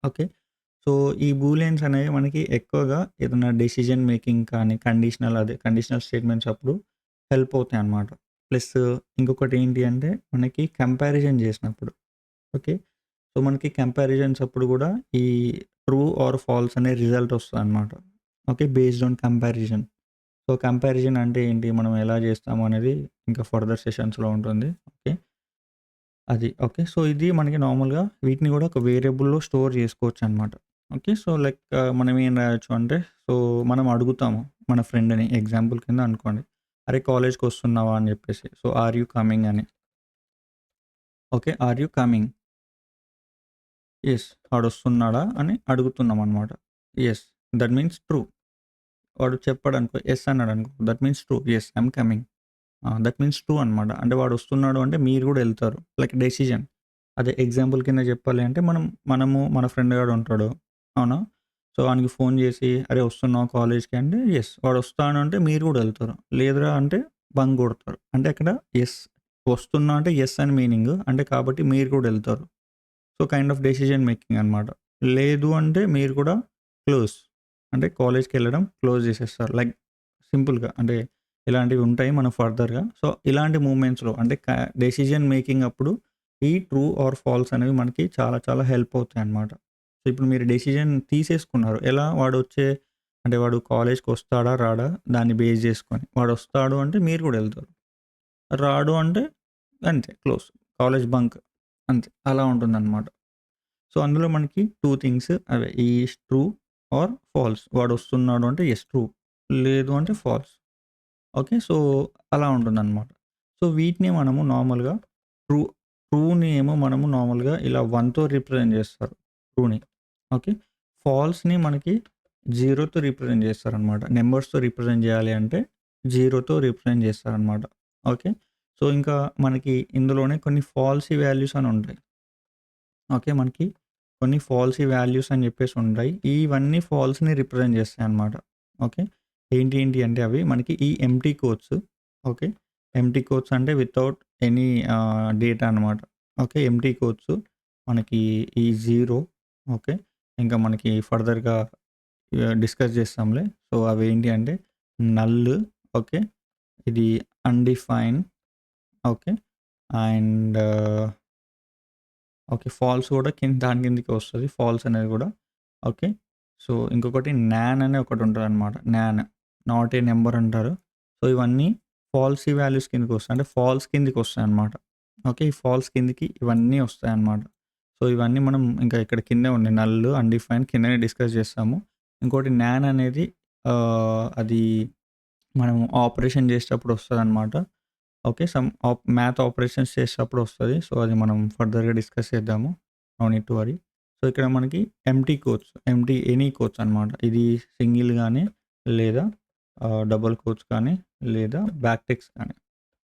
ఓకే. సో, ఈ బూలియన్స్ అనేవి మనకి ఎక్కువగా ఏదైనా డెసిషన్ మేకింగ్ కానీ, కండిషనల్ స్టేట్మెంట్స్ అప్పుడు హెల్ప్ అవుతాయన్నమాట. ప్లస్ ఇంకొకటి ఏంటి అంటే మనకి కంపారిజన్ చేసినప్పుడు. ఓకే. సో, మనకి కంపారిజన్స్ అప్పుడు గూడా ఈ ట్రూ ఆర్ ఫాల్స్ అనే రిజల్ట్ వస్తదనమాట. Okay. Based on comparison. So, comparison అంటే ఏంటి? మనం ఎలా చేస్తాము అనేది ఇంకా ఫర్దర్ సెషన్స్‌లో ఉంటుంది. ఓకే. అది. ఓకే. సో, ఇది మనకి నార్మల్‌గా వీటిని గూడా ఒక వేరియబుల్‌లో స్టోర్ చేసుకోవచ్చనమాట. ఓకే. సో, లైక్ మనం ఏం రాయొచ్చు అంటే, సో, మనం అడుగుతాము మన ఫ్రెండ్‌ని ఎగ్జాంపుల్ కింద అనుకోండి. "అరే! కాలేజ్‌కొస్తున్నావా?" అని జెప్పేసి. సో, "ఆర్ యూ కమింగ్" అని. Okay. "Are you coming?" Yes. వాడొస్తున్నాడా అని అడుగుతున్నామనమాట. యెస్. That means true. వాడు చెప్పాడనుకో, యెస్ అన్నాడనుకో, that means true. Yes. I'm coming. That means true అనమాట. అంటే వాడొస్తున్నాడు అంటే మీరు గూడా ఎళ్తారు. Like decision. అదే ఎగ్జాంపుల్ కింద చెప్పాలి అంటే మనము మన ఫ్రెండ్ గాడు ఉంటాడు. అవునా? సో, ఆనికి ఫోన్ జేసి, "అరే! వస్తున్నావా కాలేజ్‌కి" అంటే యెస్. వాడొస్తాను అంటే మీరు గూడా ఎళ్తారు. లేదురా అంటే బంక్ గొడతారు. అంటే అక్కడ యెస్. వస్తున్నా అంటే యెస్ అని మీనింగ్. అంటే కాబట్టి మీరు కూడా ఎళ్తారు. So, kind of decision making అనమాట. లేదు అంటే మీరు కూడా క్లోజ్. అంటే కాలేజ్‌కెళ్ళడం క్లోజ్ చేసేస్తారు. లైక్ సింపుల్‌గా అంటే ఇలాంటివి ఉంటాయి మనం ఫర్దర్‌గా. సో, ఇలాంటి మూవ్‌మెంట్స్‌లో అంటే డెసిషన్ మేకింగ్ అప్పుడు ఈ ట్రూ ఆర్ ఫాల్స్ అనేవి మనకి చాలా చాలా హెల్ప్ అవుతాయన్నమాట. సో, ఇప్పుడు మీరు డెసిషన్ తీసేసుకున్నారు. ఎలా అంటే వాడు కాలేజ్‌కొస్తాడా? రాడా? దాన్ని బేస్ చేసుకొని. వాడొస్తాడు అంటే మీరు కూడా ఎళ్తారు. రాడు అంటే అంతే క్లోజ్. కాలేజ్ బంక్ అంతే. అలా ఉంటుందన్నమాట. సో, అందులో మనకి 2 థింగ్స్ అవే. Is true or false. వాడొస్తున్నాడు అంటే యెస్ ట్రూ. లేదు అంటే ఫాల్స్. ఓకే. సో, అలా ఉంటుందనమాట. సో, వీటిని మనము నార్మల్‌గా ట్రూ ట్రూని ఏమో మనము నార్మల్‌గా ఇలా 1తో రిప్రజెంట్ చేస్తారు ట్రూని. ఓకే. ఫాల్స్‌ని మనకి 0తో రిప్రజెంట్ చేస్తారనమాట. నంబర్స్‌తో రిప్రజెంట్ చేయాలి అంటే 0తో రిప్రజెంట్ చేస్తారనమాట. ఓకే. సో, ఇంకా మనకి ఇందులోనే కొన్ని ఫాల్సీ వాల్యూస్ అని ఉంటాయి. ఓకే. మనకి కొన్ని ఫాల్సీ వాల్యూస్ అని చెప్పేసి ఉంటాయి. ఇవన్నీ ఫాల్స్‌ని రిప్రజెంట్ చేస్తాయన్నమాట. ఓకే. ఏంటి అంటే అవి మనకి ఈ empty codes. Okay. Empty codes అంటే వితౌట్ ఎనీ డేటా అనమాట. ఓకే. ఎంప్టీ కోడ్స్ మనకి ఈ 0 ఓకే. ఇంకా మనకి ఫర్దర్‌గా డిస్కస్ చేస్తాంలే. సో, అవేంటి అంటే నల్ ఓకే. ఇది undefine okay. And okay. False గూడా దాని కిందకే వస్తది. ఫాల్స్ అనేది గూడా. ఓకే. సో, ఇంకొకటి నాన్ అనే ఒకటుంటదనమాట. నాన్. నాట్ ఏ నంబర్ అంటారు. సో, ఇవన్నీ ఫాల్సీ వాల్యూస్ కిందకొస్తాయి. అంటే ఫాల్స్ కిందకొస్తాయన్నమాట. ఓకే. ఈ ఫాల్స్ కిందకి ఇవన్నీ వస్తాయన్నమాట. సో, ఇవన్నీ మనం ఇంకా ఇక్కడ కిందే ఉన్నాయి. నల్, అన్‌డిఫైన్డ్ కిందనే డిస్కస్ చేస్తాము. ఇంకోటి నాన్ అనేది అది మనం ఆపరేషన్ చేసేటప్పుడు వస్తదనమాట. ఓకే. సమ్ మ్యాథ్ ఆపరేషన్స్ చేసేటప్పుడు వస్తది. సో, అది మనం ఫర్దర్‌గా డిస్కస్ చేద్దాము. No need to worry. So, ఇక్కడ మనకి ఎంప్టీ కోట్స్, ఎనీ కోట్స్ అనమాట. ఇది సింగిల్ గానీ, లేదా డబుల్ కోట్స్ కానీ, లేదా బ్యాక్ టిక్స్ కానీ.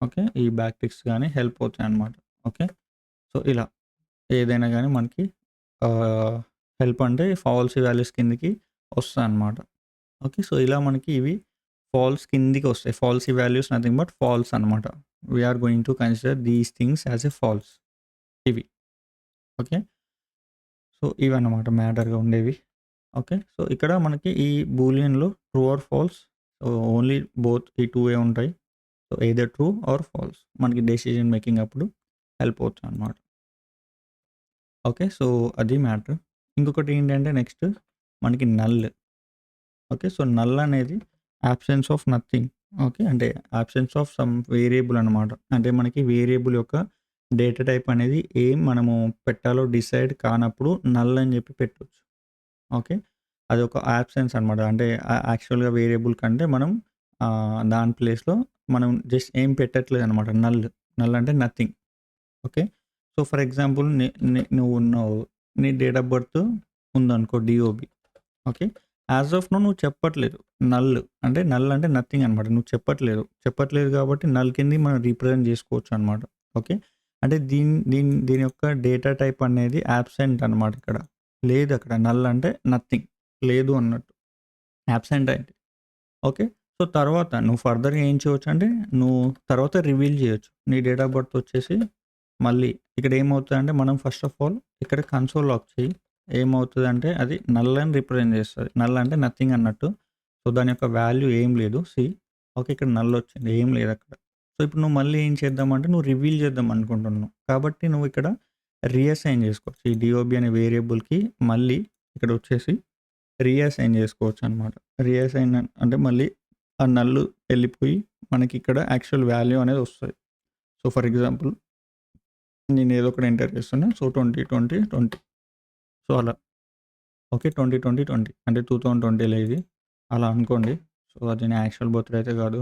ఓకే. ఈ బ్యాక్ టిక్స్ గానీ హెల్ప్ అవుతాయన్నమాట. ఓకే. సో, ఇలా ఏదైనా గానీ మనకి హెల్ప్ అంటే ఫాల్సీ వాల్యూస్ కిందకి వస్తాయన్నమాట. ఓకే. సో, ఇలా మనకి ఇవి ఫాల్స్ కిందికి వస్తాయి. Falsy values nothing but false అనమాట. We are going to consider these things as a false ఇవి. ఓకే. సో, ఇవన్నమాట మ్యాటర్‌గా ఉండేవి. ఓకే. సో, ఇక్కడ మనకి ఈ బూలియన్‌లో true or false, so, only both ఈ 2 ఉంటాయి. So, either true or false మనకి డెసిషన్ మేకింగ్ అప్పుడు హెల్ప్ అవుతుందన్నమాట. ఓకే. సో, అది మ్యాటర్. ఇంకొకటి ఏంటంటే నెక్స్ట్ మనకి నల్. ఓకే. సో, నల్ అనేది యాబ్సెన్స్ ఆఫ్ నథింగ్. ఓకే. అంటే యాబ్సెన్స్ ఆఫ్ సమ్ వేరియబుల్ అనమాట. అంటే మనకి వేరియబుల్ యొక్క డేటా టైప్ అనేది మనము పెట్టాలో డిసైడ్ కానప్పుడు నల్ అని చెప్పి పెట్టొచ్చు. ఓకే. అదొక యాబ్సెన్స్ అనమాట. అంటే యాక్చువల్‌గా వేరియబుల్ కంటే మనం దాని ప్లేస్‌లో మనం జస్ట్ ఏం పెట్టట్లేదనమాట. నల్ అంటే nothing. Okay. So, for example నువ్వున్నావు. నీ డేట్ ఆఫ్ బర్త్ ఉందనుకో DOB. Okay. As of now నువ్వు చెప్పట్లేదు. నల్ అంటే నథింగ్ అనమాట. నువ్వు చెప్పట్లేదు కాబట్టి నల్ కింద మనం రిప్రజెంట్ చేసుకోవచ్చు అనమాట. ఓకే. అంటే దీని యొక్క డేటా టైప్ అనేది యాబ్సెంట్ అనమాట ఇక్కడ. లేదు అక్కడ. నల్ అంటే నథింగ్. లేదు అన్నట్టు. యాబ్సెంట్ అయింది. ఓకే. సో, తర్వాత నువ్వు ఫర్దర్‌గా ఏం చేయొచ్చు అంటే నువ్వు తర్వాత రివీల్ చేయొచ్చు. నీ డేట్ ఆఫ్ బర్త్ వచ్చేసి మళ్ళీ ఇక్కడ ఏమవుతదంటే మనం ఫస్ట్ ఆఫ్ ఆల్ ఇక్కడ కన్సోల్ లాక్ చెయ్యి. ఏమవుతదంటే అది నల్ అని రిప్రజెంట్ చేస్తది. నల్ అంటే నథింగ్ అన్నట్టు. సో, దాని యొక్క వాల్యూ ఏం లేదు. ఓకే. ఇక్కడ నల్ వచ్చింది. ఏం లేదక్కడ. సో, ఇప్పుడు నువ్వు మళ్ళీ ఏం చేద్దామంటే నువ్వు రివీల్ చేద్దాం అనుకుంటున్నావు. కాబట్టి నువ్వు ఇక్కడ రీఅసైన్ చేసుకోవచ్చు. ఈ డీఓబీ అనే వేరియబుల్‌కి మళ్ళీ ఇక్కడ వచ్చేసి రీఅసైన్ చేసుకోవచ్చనమాట. రీఅసైన్ అంటే మళ్ళీ ఆ నల్ వెళ్ళిపోయి మనకి ఇక్కడ యాక్చువల్ వాల్యూ అనేది వస్తది. సో, ఫర్ ఎగ్జాంపుల్ నేను ఏదో ఒకటి ఎంటర్ చేస్తున్నా. సో, 20, 20, 20 సో, అలా. ఓకే. 20, 20, 20 అంటే 2020లో ఇది. అలా అనుకోండి. సో, అది నా యాక్చువల్ బర్త్‌డే అయితే కాదు.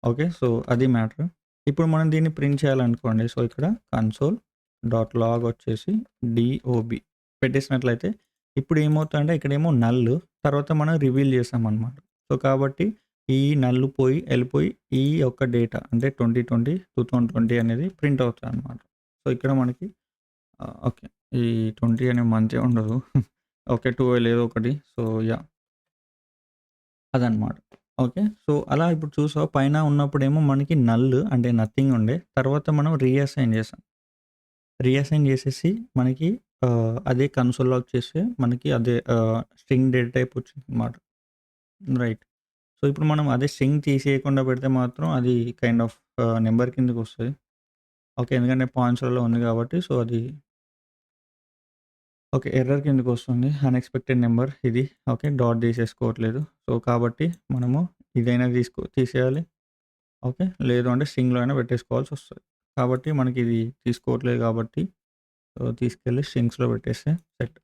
ఓకే. సో, అది మ్యాటర్. ఇప్పుడు మనం దీన్ని ప్రింట్ చేయాలనుకోండి. సో, ఇక్కడ కన్సోల్ డాట్ లాగ్ వచ్చేసి డీఓబీ పెట్టేసినట్లయితే ఇప్పుడు ఏమవుతుందంటే ఇక్కడేమో నల్ తర్వాత మనం రివీల్ చేసామనమాట. సో, కాబట్టి ఈ నల్ వెళ్ళిపోయి ఈ యొక్క డేటా అంటే 2020 అనేది ప్రింట్ అవుతదనమాట. సో, ఇక్కడ మనకి ఓకే. ఈ 20 అనే మంతే ఉండదు. ఓకే. 12 ఏదో ఒకటి. So, yeah! అదనమాట. ఓకే. సో, అలా ఇప్పుడు చూసావా పైన ఉన్నప్పుడేమో మనకి నల్ అంటే నథింగ్ ఉండే. తర్వాత మనం రీఅసైన్ చేసాం. రీఅసైన్ చేసేసి మనకి అదే కన్సోల్ లాగ్ చేస్తే మనకి అదే స్ట్రింగ్ డేటా టైప్ వచ్చిందనమాట. రైట్. సో, ఇప్పుడు మనం అదే స్ట్రింగ్ తీసేయకుండా పెడితే మాత్రం అది కైండ్ ఆఫ్ నంబర్ కిందకొస్తది. ఓకే. ఎందుకంటే పాయింట్స్‌లలో ఉంది కాబట్టి సో, అది ఓకే. ఎర్రర్ కిందకొస్తుంది. అన్‌ఎక్స్‌పెక్టెడ్ నంబర్ ఇది. ఓకే. డాట్ తీసేసుకోవట్లేదు. సో, కాబట్టి మనము ఇదైనా తీసేయాలి. ఓకే. లేదు అంటే స్ట్రింగ్‌లో అయినా పెట్టేసుకోవాల్సొస్తది. కాబట్టి మనకిది తీసుకోవట్లేదు కాబట్టి తీసుకెళ్ళి స్ట్రింగ్స్‌లో పెట్టేస్తే సెట్.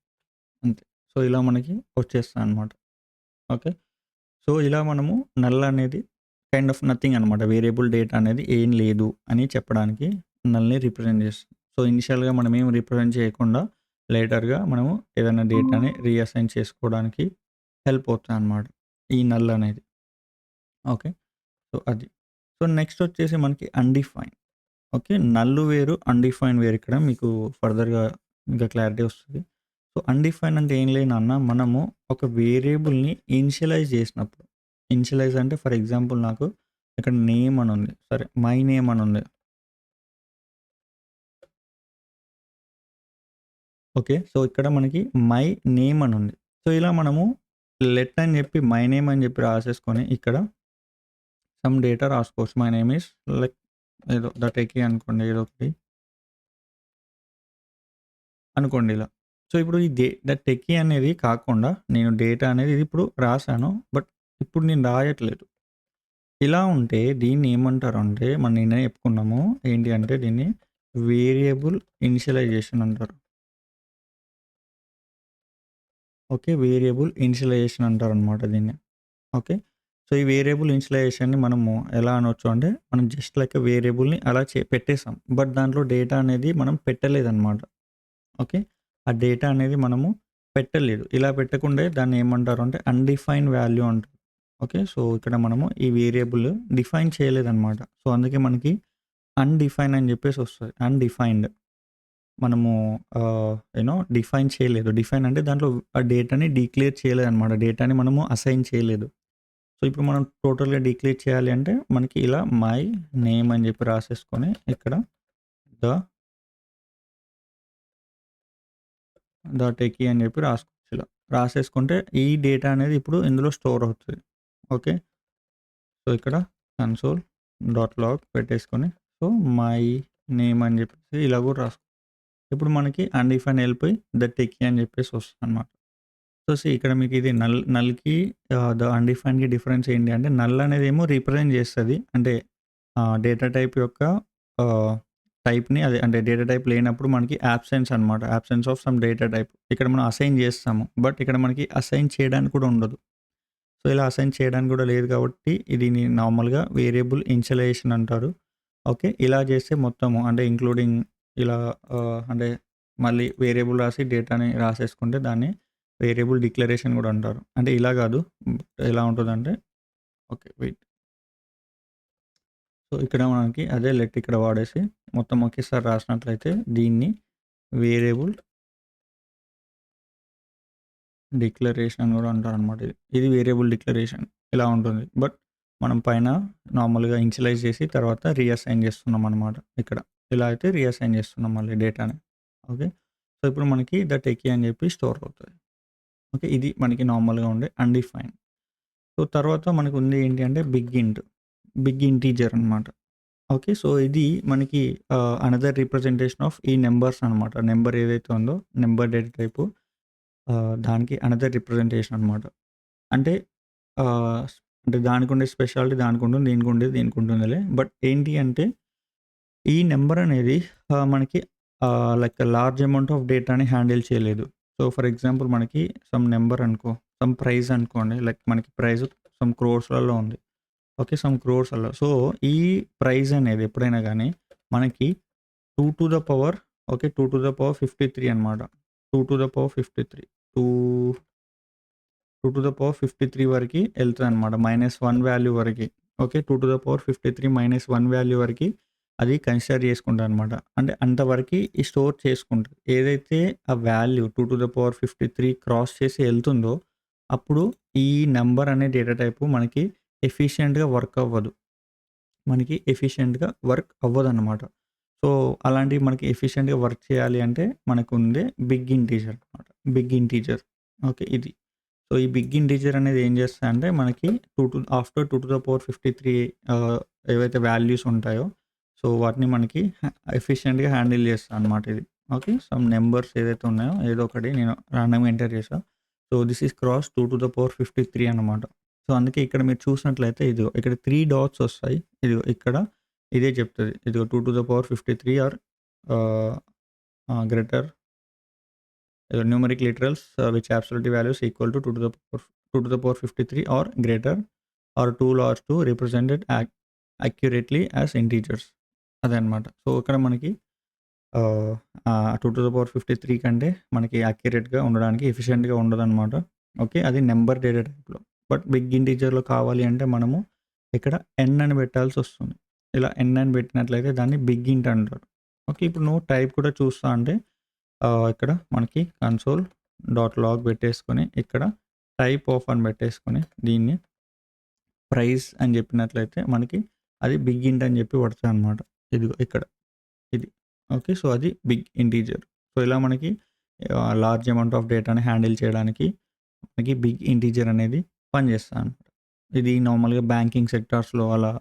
అంతే. సో, ఇలా మనకి వచ్చేస్తదనమాట. ఓకే. సో, ఇలా మనము నల్ అనేది కైండ్ ఆఫ్ నథింగ్ అనమాట. వేరియబుల్ డేటా అనేది ఏం లేదు అని చెప్పడానికి నల్‌ని రిప్రజెంట్ చేస్తుంది. సో, ఇనిషియల్‌గా మనం ఏం రిప్రజెంట్ చేయకుండా లేటర్‌గా మనము ఏదైనా డేటాని రీఅసైన్ చేసుకోవడానికి హెల్ప్ అవుతాయన్నమాట. ఈ నల్ అనేది. ఓకే. సో, అది. సో, నెక్స్ట్ వచ్చేసి మనకి అన్‌డిఫైన్. ఓకే. నల్ వేరు, అన్‌డిఫైన్ వేరు. ఇక్కడ మీకు ఫర్దర్‌గా ఇంకా క్లారిటీ వస్తది. సో, అన్‌డిఫైన్ అంటే ఏం లేదు నాన్న మనము ఒక వేరియబుల్‌ని ఇనిషియలైజ్ చేసినప్పుడు. ఇనిషియలైజ్ అంటే ఫర్ ఎగ్జాంపుల్ నాకు ఇక్కడ నేమ్ అని ఉంది. సరే మై నేమ్ అని ఉంది. ఓకే. సో, ఇక్కడ మనకి మై నేమ్ అని ఉంది. సో, ఇలా మనము లెట్ అని చెప్పి మై నేమ్ అని చెప్పి రాసేసుకొని ఇక్కడ సమ్ డేటా రాసుకోవచ్చు. మై నేమ్ ఈస్ లైక్ ఏదో టెక్కీ అనుకోండి ఏదో ఒకటి. అనుకోండి ఇలా. సో, ఇప్పుడు ఈ టెక్కీ అనేది కాకుండా నేను డేటా అనేది ఇది ఇప్పుడు రాసాను. బట్ ఇప్పుడు నేను రాయట్లేదు. ఇలా ఉంటే దీన్ని ఏమంటారంటే మనం నిన్నే చెప్పుకున్నాము. ఏంటి అంటే దీన్ని వేరియబుల్ ఇనిషియలైజేషన్ అంటారు. ఓకే. వేరియబుల్ ఇనిషియలైజేషన్ అంటారనమాట దీన్ని. ఓకే. సో, ఈ వేరియబుల్ ఇనిషియలైజేషన్‌ని మనము ఎలా అనొచ్చు అంటే మనం జస్ట్ లైక్ వేరియబుల్‌ని అలా పెట్టేసాం. బట్ దాంట్లో డేటా అనేది మనం పెట్టలేదనమాట. ఓకే. ఆ డేటా అనేది మనము పెట్టలేదు. ఇలా పెట్టకుండే దాన్ని ఏమంటారు అంటే అన్‌డిఫైన్డ్ వాల్యూ అంటారు. ఓకే. సో, ఇక్కడ మనము ఈ వేరియబుల్ డిఫైన్ చేయలేదనమాట. సో, అందుకే మనకి అన్‌డిఫైన్ అని చెప్పేసి వస్తది. అన్‌డిఫైన్డ్. మనము డిఫైన్ చేయలేదు. డిఫైన్ అంటే దాంట్లో ఆ డేటాని డిక్లేర్ చేయలేదనమాట. డేటాని మనము అసైన్ చేయలేదు. సో, ఇప్పుడు మనం టోటల్‌గా డిక్లేర్ చేయాలి అంటే మనకి ఇలా మై నేమ్ అని చెప్పి రాసేసుకొని ఇక్కడ ద టెకీ అని చెప్పి రాసుకోవచ్చు ఇలా. రాసేసుకుంటే ఈ డేటా అనేది ఇప్పుడు ఇందులో స్టోర్ అవుతది. ఓకే. సో, ఇక్కడ కన్సోల్ డాట్ లాగ్ పెట్టేసుకొని సో, మై నేమ్ అని చెప్పేసి ఇలా కూడా ఇప్పుడు మనకి అన్‌డిఫైన్డ్ ఎళ్ళిపోయి ద టెకీ అని చెప్పేసి వస్తదనమాట. సో, ఇక్కడ మీకు ఇది నల్‌కి ద అన్‌డిఫైన్డ్‌కి డిఫరెన్స్ ఏంటి అంటే నల్ అనేదేమో రిప్రజెంట్ చేస్తది. అంటే డేటా టైప్ యొక్క ఆహ్, టైప్‌ని అదే అంటే డేటా టైప్ లేనప్పుడు మనకి యాబ్సెన్స్ అనమాట. Absence of some data type. ఇక్కడ మనం అసైన్ చేస్తాము. బట్ ఇక్కడ మనకి అసైన్ చేయడానికి కూడా ఉండదు. సో, ఇలా అసైన్ చేయడానికి కూడా లేదు కాబట్టి దీన్ని నార్మల్‌గా వేరియబుల్ ఇనిషియలైజేషన్ అంటారు. ఓకే. ఇలా చేస్తే మొత్తము అంటే ఇంక్లూడింగ్ ఇలా అంటే మళ్ళీ వేరియబుల్ రాసి డేటాని రాసేసుకుంటే దాన్ని వేరియబుల్ డిక్లరేషన్ కూడా అంటారు. అంటే ఇలా కాదు. ఎలా ఉంటదంటే ఓకే. వెయిట్. సో, ఇక్కడ మనకి అదే లెట్ ఇక్కడ వాడేసి మొత్తం ఒకేసారి రాసినట్లయితే దీన్ని వేరియబుల్ డిక్లరేషన్ అని కూడా అంటారనమాట ఇది. ఇది వేరియబుల్ డిక్లరేషన్ ఇలా ఉంటుంది. బట్ మనం పైన నార్మల్‌గా ఇనిషియలైజ్ చేసి తర్వాత రీఅసైన్ చేస్తున్నాం అనమాట ఇక్కడ. ఇలా అయితే రీఅసైన్ చేస్తున్నాం మళ్ళీ డేటాని. ఓకే. సో, ఇప్పుడు మనకి ద టెకీ అని చెప్పి స్టోర్ అవుతది. ఓకే. ఇది మనకి నార్మల్‌గా ఉండే అన్‌డిఫైన్డ్. సో, తర్వాత మనకు ఉంది ఏంటి అంటే బిగ్ ఇంట్. బిగ్ ఇంటిజర్ అనమాట. ఓకే. సో, ఇది మనకి అనదర్ రిప్రజెంటేషన్ ఆఫ్ ఈ నంబర్స్ అనమాట. నంబర్ ఏదైతే ఉందో నంబర్ డేటా టైపు దానికి అనదర్ రిప్రజెంటేషన్ అనమాట. అంటే ఆహ్, అంటే దానికుండే స్పెషాలిటీ దానికుంటుంది. దీనికుండేది దీనికుంటుందిలే. బట్ ఏంటి అంటే ఈ నంబర్ అనేది మనకి లైక్ లార్జ్ అమౌంట్ ఆఫ్ డేటాని హ్యాండిల్ చేయలేదు. సో, ఫర్ ఎగ్జాంపుల్ మనకి సమ్ నంబర్ అనుకో, సమ్ ప్రైస్ అనుకోండి. లైక్ మనకి ప్రైస్ సమ్ క్రోర్స్‌లలో ఉంది. ఓకే. సమ్ క్రోర్స్‌లలో. సో, ఈ ప్రైస్ అనేది ఎప్పుడైనా గానీ మనకి 2 to the power okay. 2 to the power 53 అనమాట. 2 to the power 53. 2 2 to the power 53 వరకి ఎళ్తదనమాట. -1 వాల్యూ వరకి. Okay. 2 to the power 53 -1 value వరకి అది కన్సిడర్ చేసుకుంటదనమాట. అంటే అంతవరకి ఈ స్టోర్ చేసుకుంటది. ఏదైతే ఆ value 2 to the power 53 cross చేసి ఎళ్తుందో అప్పుడు ఈ నంబర్ అనే డేటా టైపు మనకి ఎఫిషియంట్‌గా వర్క్ అవ్వదు. మనకి ఎఫిషియంట్‌గా వర్క్ అవ్వదనమాట. సో, అలాంటివి మనకి ఎఫిషియంట్‌గా వర్క్ చేయాలి అంటే మనకుందే బిగ్ ఇంటిజర్ అనమాట. Big integer. ఓకే. ఇది. సో, ఈ బిగ్ ఇంటిజర్ అనేది ఏం చేస్తదంటే మనకి ఆఫ్టర్ 2 టు ద పవర్ 53 ఏవైతే వాల్యూస్ ఉంటాయో సో, వాటిని మనకి ఎఫిషియంట్‌గా హ్యాండిల్ చేస్తదనమాట ఇది. ఓకే. సమ్ నంబర్స్ ఏదైతే ఉన్నాయో ఏదో ఒకటి నేను రాండమ్‌గా ఎంటర్ చేశా. So, this is cross 2 to the power 53 అనమాట. సో, అందుకే ఇక్కడ మీరు చూసినట్లయితే ఇదిగో ఇక్కడ 3 డాట్స్ వస్తాయి. ఇదిగో ఇక్కడ ఇదే చెప్తది. ఇదిగో 2 to the power 53 or ah, greater numeric literals which absolute values equal to 2 to the power 53 or greater or too large to represented accurately as integers అదనమాట. సో, ఇక్కడ మనకి 2 టు ద పవర్ 53 కంటే మనకి అక్యురేట్‌గా ఉండడానికి ఎఫిషియంట్‌గా ఉండదనమాట. ఓకే. అది నంబర్ డేటా టైప్‌లో. బట్ బిగ్ ఇంటిజర్‌లో కావాలి అంటే మనము ఇక్కడ ఎన్ అని పెట్టాల్సొస్తుంది. ఇలా ఎన్ అని పెట్టినట్లయితే దాన్ని బిగ్ ఇంట్ అంటారు. ఓకే. ఇప్పుడు నువ్వు టైప్ కూడా చూస్తా అంటే ఇక్కడ మనకి కన్సోల్ డాట్ లాగ్ పెట్టేసుకొని ఇక్కడ టైప్ ఆఫ్ అని పెట్టేసుకొని దీన్ని ప్రైస్ అని చెప్పినట్లయితే మనకి అది బిగ్ ఇంట్ అని చెప్పి పడతదనమాట. ఇదిగో ఇక్కడ ఇది. ఓకే. సో, అది బిగ్ ఇంటిజర్. సో, ఇలా మనకి లార్జ్ అమౌంట్ ఆఫ్ డేటాని హ్యాండిల్ చేయడానికి మనకి బిగ్ ఇంటిజర్ అనేది పనిచేస్తదనమాట. ఇది నార్మల్‌గా బ్యాంకింగ్ సెక్టార్స్‌లో అలా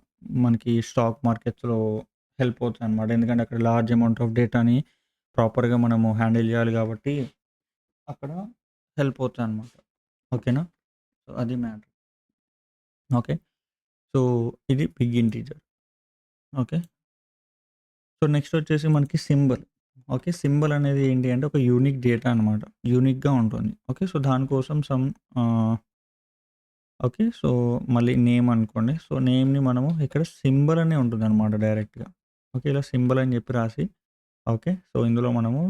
మనకి స్టాక్ మార్కెట్స్‌లో హెల్ప్ అవుతదనమాట. ఎందుకంటే అక్కడ లార్జ్ అమౌంట్ ఆఫ్ డేటాని ప్రాపర్‌గా మనము హ్యాండిల్ చేయాలి కాబట్టి అక్కడ హెల్ప్ అవుతదనమాట. ఓకేనా? సో, అది మ్యాటర్. ఓకే. సో, ఇది big integer. Okay. So, next వచ్చేసి మనకి సింబల్. ఓకే. సింబల్ అనేది ఏంటి అంటే ఒక యూనిక్ డేటా అనమాట. యూనిక్‌గా ఉంటుంది. ఓకే. సో, దానికోసం ఆహ్, ఓకే. సో, మళ్ళీ నేమ్ అనుకోండి. సో, నేమ్‌ని మనము ఇక్కడ సింబల్ అనే ఉంటుందనమాట డైరెక్ట్‌గా. ఓకే. ఇలా సింబల్ అని చెప్పి రాసి ఓకే. సో, ఇందులో మనము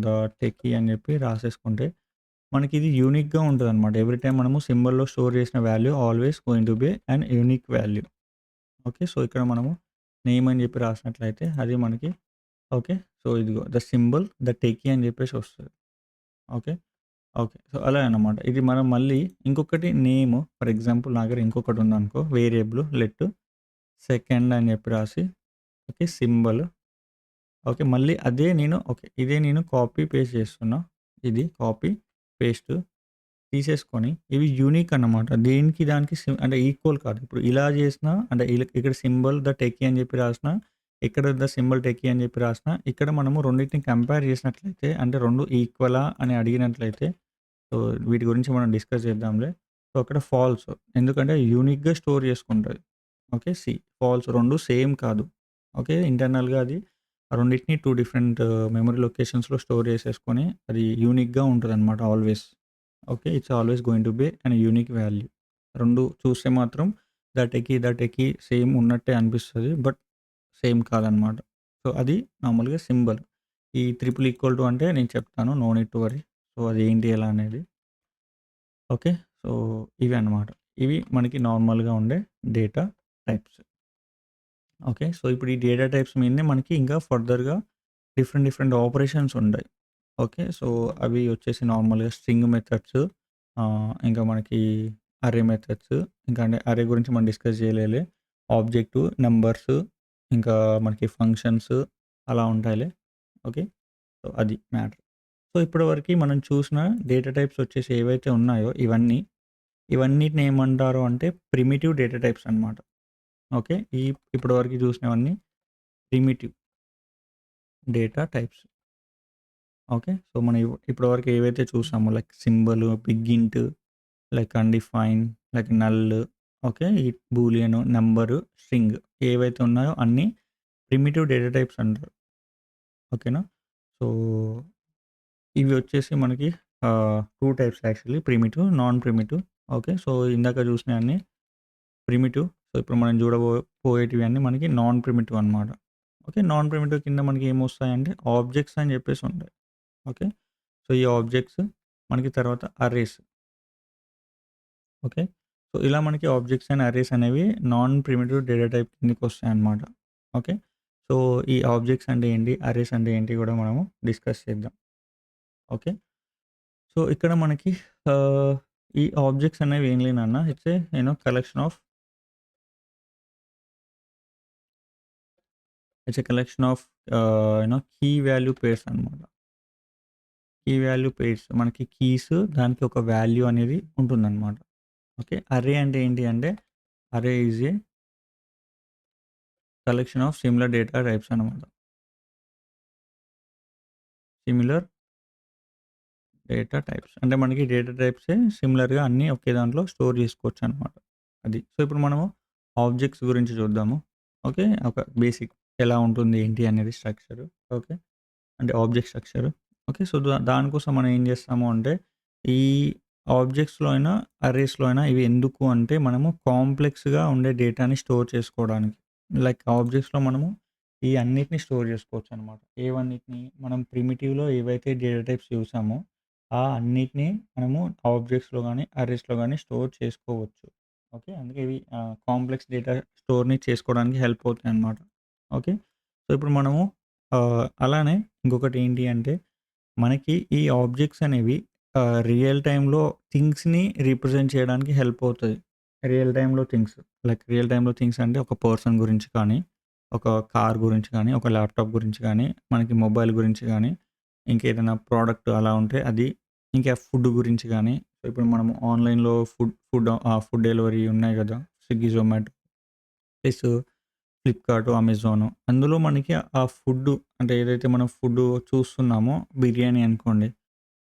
ద టెకీ అని చెప్పి రాసేసుకుంటే మనకిది యూనిక్‌గా ఉంటదనమాట. ఎవ్రీ టైమ్ మనము సింబల్‌లో స్టోర్ చేసిన value always going to be an unique value. Okay. So, ఇక్కడ మనము నేమ్ అని చెప్పి రాసినట్లయితే అది మనకి ఓకే. సో, ఇదిగో ద సింబల్ ద టెకీ అని చెప్పేసి వస్తది. ఓకే. ఓకే. సో, అలా అన్నమాట. ఇది మనం మళ్ళీ ఇంకొకటి నేమ్ ఫర్ ఎగ్జాంపుల్ నా దగ్గర ఇంకొకటి ఉందనుకో వేరియబుల్ లెట్ సెకండ్ అని చెప్పి రాసి ఓకే. Symbol okay. మళ్ళీ అదే నేను ఓకే. ఇదే నేను కాపీ పేస్ట్ చేస్తున్నా. ఇది కాపీ పేస్ట్ తీసేసుకొని ఇవి యూనిక్ అన్నమాట. దేనికి దానికి అంటే ఈక్వల్ కాదు. ఇప్పుడు ఇలా చేసినా అంటే ఇక్కడ సింబల్ ద టెకీ అని చెప్పి రాసినా, ఇక్కడ ద సింబల్ టెకీ అని చెప్పి రాసినా, ఇక్కడ మనము రెండిటిని కంపేర్ చేసినట్లయితే అంటే 2 ఈక్వలా అని అడిగినట్లయితే సో, వీటి గురించి మనం డిస్కస్ చేద్దాంలే. సో, అక్కడ ఫాల్స్ ఎందుకంటే యూనిక్‌గా స్టోర్ చేసుకుంటది. ఓకే. ఫాల్స్ 2 సేమ్ కాదు. ఓకే. ఇంటర్నల్‌గా అది ఆ రెండిటిని 2 డిఫరెంట్ మెమరీ లొకేషన్స్‌లో స్టోర్ చేసేసుకొని అది యూనిక్‌గా ఉంటదనమాట always. Okay. It's always going to be an unique value. 2 చూస్తే మాత్రం థట్ ఎకీ సేమ్ ఉన్నట్టే అనిపిస్తది. బట్ సేమ్ కాదనమాట. సో, అది నార్మల్‌గా సింబల్. ఈ ట్రిపుల్ ఈక్వల్ టు అంటే నేను చెప్తాను. No need to worry. So, అది ఏంటి ఎలా అనేది. ఓకే. సో, ఇవి అన్నమాట. ఇవి మనకి నార్మల్‌గా ఉండే డేటా టైప్స్. ఓకే. సో, ఇప్పుడు ఈ డేటా టైప్స్ మీదనే మనకి ఇంకా ఫర్దర్‌గా డిఫరెంట్ డిఫరెంట్ ఆపరేషన్స్ ఉంటాయి. ఓకే. సో, అవి వచ్చేసి నార్మల్‌గా స్ట్రింగ్ మెథడ్స్ ఇంకా మనకి అర్రే మెథడ్స్ ఇంకా అంటే అర్రే గురించి మనం డిస్కస్ చేయలేదులే. ఆబ్జెక్ట్, నంబర్స్ ఇంకా మనకి ఫంక్షన్స్ అలా ఉంటాయిలే. ఓకే. సో, అది మ్యాటర్. సో, ఇప్పటివరకి మనం చూసిన డేటా టైప్స్ వచ్చేసి ఏవైతే ఉన్నాయో ఇవన్నిటిని ఏమంటారు అంటే ప్రిమిటివ్ డేటా టైప్స్ అన్నమాట. ఓకే. ఇప్పటివరకు చూసినవన్నీ primitive data types. Okay. So, మనం ఇప్పటివరకు ఏవైతే చూసామో like symbol, big int, like undefined, like null okay. ఈ బూలియన్, నంబరు, స్ట్రింగ్ ఏవైతే ఉన్నాయో అన్నీ ప్రిమిటివ్ డేటా టైప్స్ అంటారు. ఓకేనా. సో, ఇవి వచ్చేసి మనకి 2 types actually primitive, non primitive. Okay. So, ఇందాక చూసినయన్నీ ప్రిమిటివ్. సో, ఇప్పుడు మనం పోయేటివి అన్నీ మనకి నాన్ ప్రిమిటివ్ అనమాట. ఓకే. నాన్ ప్రిమిటివ్ కింద మనకి ఏమొస్తాయంటే ఆబ్జెక్ట్స్ అని చెప్పేసి ఉంటాయి. ఓకే. సో, ఈ ఆబ్జెక్ట్స్ మనకి తర్వాత అర్రేస్. ఓకే. సో, ఇలా మనకి ఆబ్జెక్ట్స్ అండ్ అర్రేస్ అనేవి నాన్ ప్రిమిటివ్ డేటా టైప్ కిందకి వస్తాయన్నమాట. ఓకే. సో, ఈ ఆబ్జెక్ట్స్ అంటే ఏంటి? అర్రేస్ అంటే ఏంటి? కూడా మనము డిస్కస్ చేద్దాం. ఓకే. సో, ఇక్కడ మనకి ఆహ్, ఈ ఆబ్జెక్ట్స్ అనేవి ఏం లేనన్న it's collection of collection of key value pairs అన్నమాట. కీ వాల్యూ పెయిర్స్ మనకి కీస్ దానికి ఒక వాల్యూ అనేది ఉంటుందన్నమాట. ఓకే. అర్రే అంటే ఏంటి అంటే array is a collection of similar data types అన్నమాట. Similar data types. అంటే మనకి డేటా టైప్సే సిమిలర్‌గా అన్నీ ఒకే దాంట్లో స్టోర్ చేసుకోవచ్చనమాట. అది. సో, ఇప్పుడు మనము ఆబ్జెక్ట్స్ గురించి చూద్దాము. ఓకే. ఒక బేసిక్ ఎలా ఉంటుంది, ఏంటి అనేది స్ట్రక్చరు. ఓకే. అంటే ఆబ్జెక్ట్ స్ట్రక్చరు. ఓకే. సో, దానికోసం మనం ఏం చేస్తాము అంటే, ఈ ఆబ్జెక్ట్స్‌లో అయినా, అర్రేస్‌లో అయినా ఇవి ఎందుకు అంటే, మనము కాంప్లెక్స్‌గా ఉండే డేటాని స్టోర్ చేసుకోవడానికి. లైక్ ఆబ్జెక్ట్స్‌లో మనము ఈ అన్నిటిని స్టోర్ చేసుకోవచ్చనమాట. ఏవన్నిటిని? మనం ప్రిమిటివ్‌లో ఏవైతే డేటా టైప్స్ చూసామో, ఆ అన్నిటిని మనము ఆబ్జెక్ట్స్‌లో గానీ, అర్రేస్‌లో గానీ స్టోర్ చేసుకోవచ్చు. ఓకే. అందుకే ఇవి కాంప్లెక్స్ డేటా స్టోర్‌ని చేసుకోవడానికి హెల్ప్ అవుతాయన్నమాట. ఓకే. సో, ఇప్పుడు మనము అలానే ఇంకొకటి ఏంటి అంటే, మనకి ఈ ఆబ్జెక్ట్స్ అనేవి రియల్ టైమ్‌లో థింగ్స్‌ని రిప్రజెంట్ చేయడానికి హెల్ప్ అవుతది. రియల్ టైమ్‌లో థింగ్స్. లైక్ రియల్ టైమ్‌లో థింగ్స్ అంటే ఒక పర్సన్ గురించి కానీ, ఒక కార్ గురించి కానీ, ఒక ల్యాప్‌టాప్ గురించి కానీ, మనకి మొబైల్ గురించి గానీ, ఇంకేదైనా ప్రోడక్ట్ అలా ఉంటే అది, ఇంకా ఫుడ్ గురించి గానీ, ఇప్పుడు మనము ఆన్‌లైన్‌లో ఫుడ్ డెలివరీ ఉన్నాయి గదా! Swiggy, Zomato plus Flipkart, Amazon అందులో మనకి ఆ ఫుడ్డు అంటే ఏదైతే మనం ఫుడ్డు చూస్తున్నామో బిర్యానీ అనుకోండి.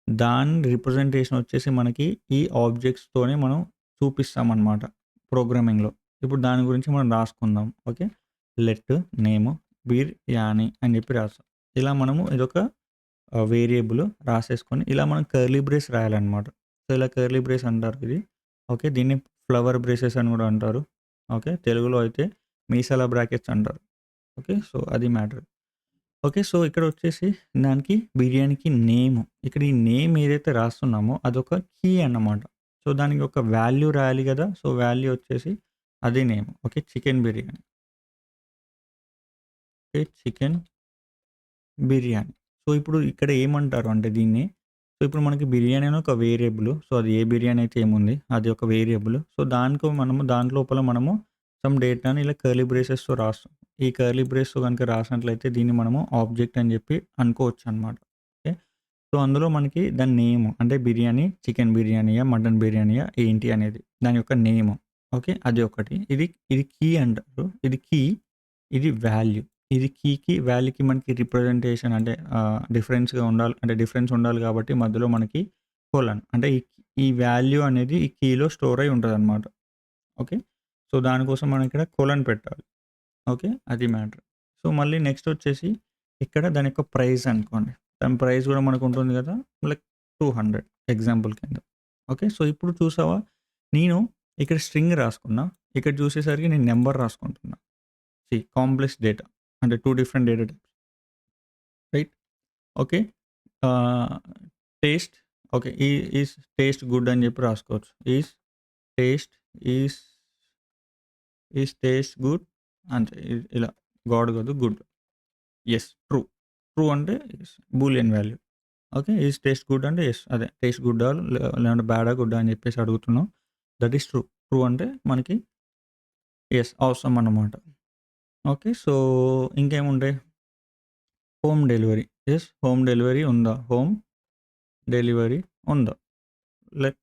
దాని రిప్రజెంటేషన్ వచ్చేసి మనకి ఈ ఆబ్జెక్ట్స్‌తోనే మనం చూపిస్తామనమాట ప్రోగ్రామింగ్‌లో. ఇప్పుడు దాని గురించి మనం రాసుకుందాం. ఓకే. లెట్ నేమ్ బిర్యానీ అని చెప్పి రాసాం. ఇలా మనము ఇదొక వేరియబుల్ రాసేసుకొని ఇలా మనం కర్లీ బ్రేస్ రాయాలనమాట. సో, ఇలా కర్లీ బ్రేస్ అంటారు ఇది. ఓకే. దీన్ని ఫ్లవర్ బ్రేసెస్ అని కూడా అంటారు. ఓకే. తెలుగులో అయితే మీసాల బ్రాకెట్స్ అంటారు. ఓకే. సో, అది మ్యాటర్. ఓకే. సో, ఇక్కడొచ్చేసి దానికి బిర్యానీకి నేమ్. ఇక్కడ ఈ నేమ్ ఏదైతే రాస్తున్నామో అదొక కీ అన్నమాట. సో, దానికి ఒక వాల్యూ రాయాలి గదా! సో, వాల్యూ వచ్చేసి అదే name. Okay. Chicken biryani. Okay. Chicken biryani. So, ఇప్పుడు ఇక్కడ ఏమంటారు అంటే దీన్ని, సో, ఇప్పుడు మనకి బిర్యానీ అని ఒక వేరియబుల్. సో, అది ఏ బిర్యానీ అయితే ఏముంది అది ఒక వేరియబుల్. సో, దాని లోపల మనము సమ్ డేటాని ఇలా కర్లీ బ్రేసెస్‌తో రాస్తాం. ఈ కర్లీ బ్రేస్‌తో గనుక రాసినట్లయితే దీన్ని మనము ఆబ్జెక్ట్ అని చెప్పి అనుకోవచ్చనమాట. ఓకే. సో, అందులో మనకి దాని నేమ్ అంటే బిర్యానీ చికెన్ బిర్యానీయా? మటన్ బిర్యానీయా? ఏంటి అనేది దాని యొక్క నేమ్. ఓకే. అది ఒకటి. ఇది కీ అంటారు. ఇది కీ, ఇది వాల్యూ. ఇది కీకి, వాల్యూకి మనకి రిప్రజెంటేషన్ అంటే డిఫరెన్స్‌గా ఉండాలి. అంటే డిఫరెన్స్ ఉండాలి కాబట్టి మధ్యలో మనకి కోలన్ అంటే ఈ వాల్యూ అనేది ఈ కీలో స్టోర్ అయ్యి ఉంటదనమాట. ఓకే. సో, దానికోసం మనం ఇక్కడ కోలన్ పెట్టాలి. ఓకే. అది మ్యాటర్. సో, మళ్ళీ నెక్స్ట్ వచ్చేసి ఇక్కడ దాని యొక్క ప్రైస్ అనుకోండి. దాని ప్రైస్ గూడా మనకుంటుంది గదా! లైక్ 200 ఎగ్జాంపుల్ కింద. ఓకే. సో, ఇప్పుడు చూసావా? నేను ఇక్కడ స్ట్రింగ్ రాసుకున్నా. ఇక్కడ చూసేసరికి నేను నంబర్ రాసుకుంటున్నా. Complex data. అంటే 2 different data types. Right. Okay. Ah, taste okay. Is taste good అని జెప్పి రాసుకోవచ్చు. Taste is is taste good అంతే. ఇలా గాడ్ కాదు గుడ్. యెస్. ట్రూ. ట్రూ అంటే yes. Boolean value. Okay. Is taste good అంటే యెస్. అదే టేస్ట్ గుడ్డా లేదంటే బ్యాడా గుడ్డా అని జెప్పేసి అడుగుతున్నాం. That is true. ట్రూ అంటే మనకి యెస్. అవసరం అన్నమాట. ఓకే. సో, ఇంకేముంటాయి? Home delivery. Yes. Home delivery ఉందా? హోమ్ డెలివరీ ఉందా? Like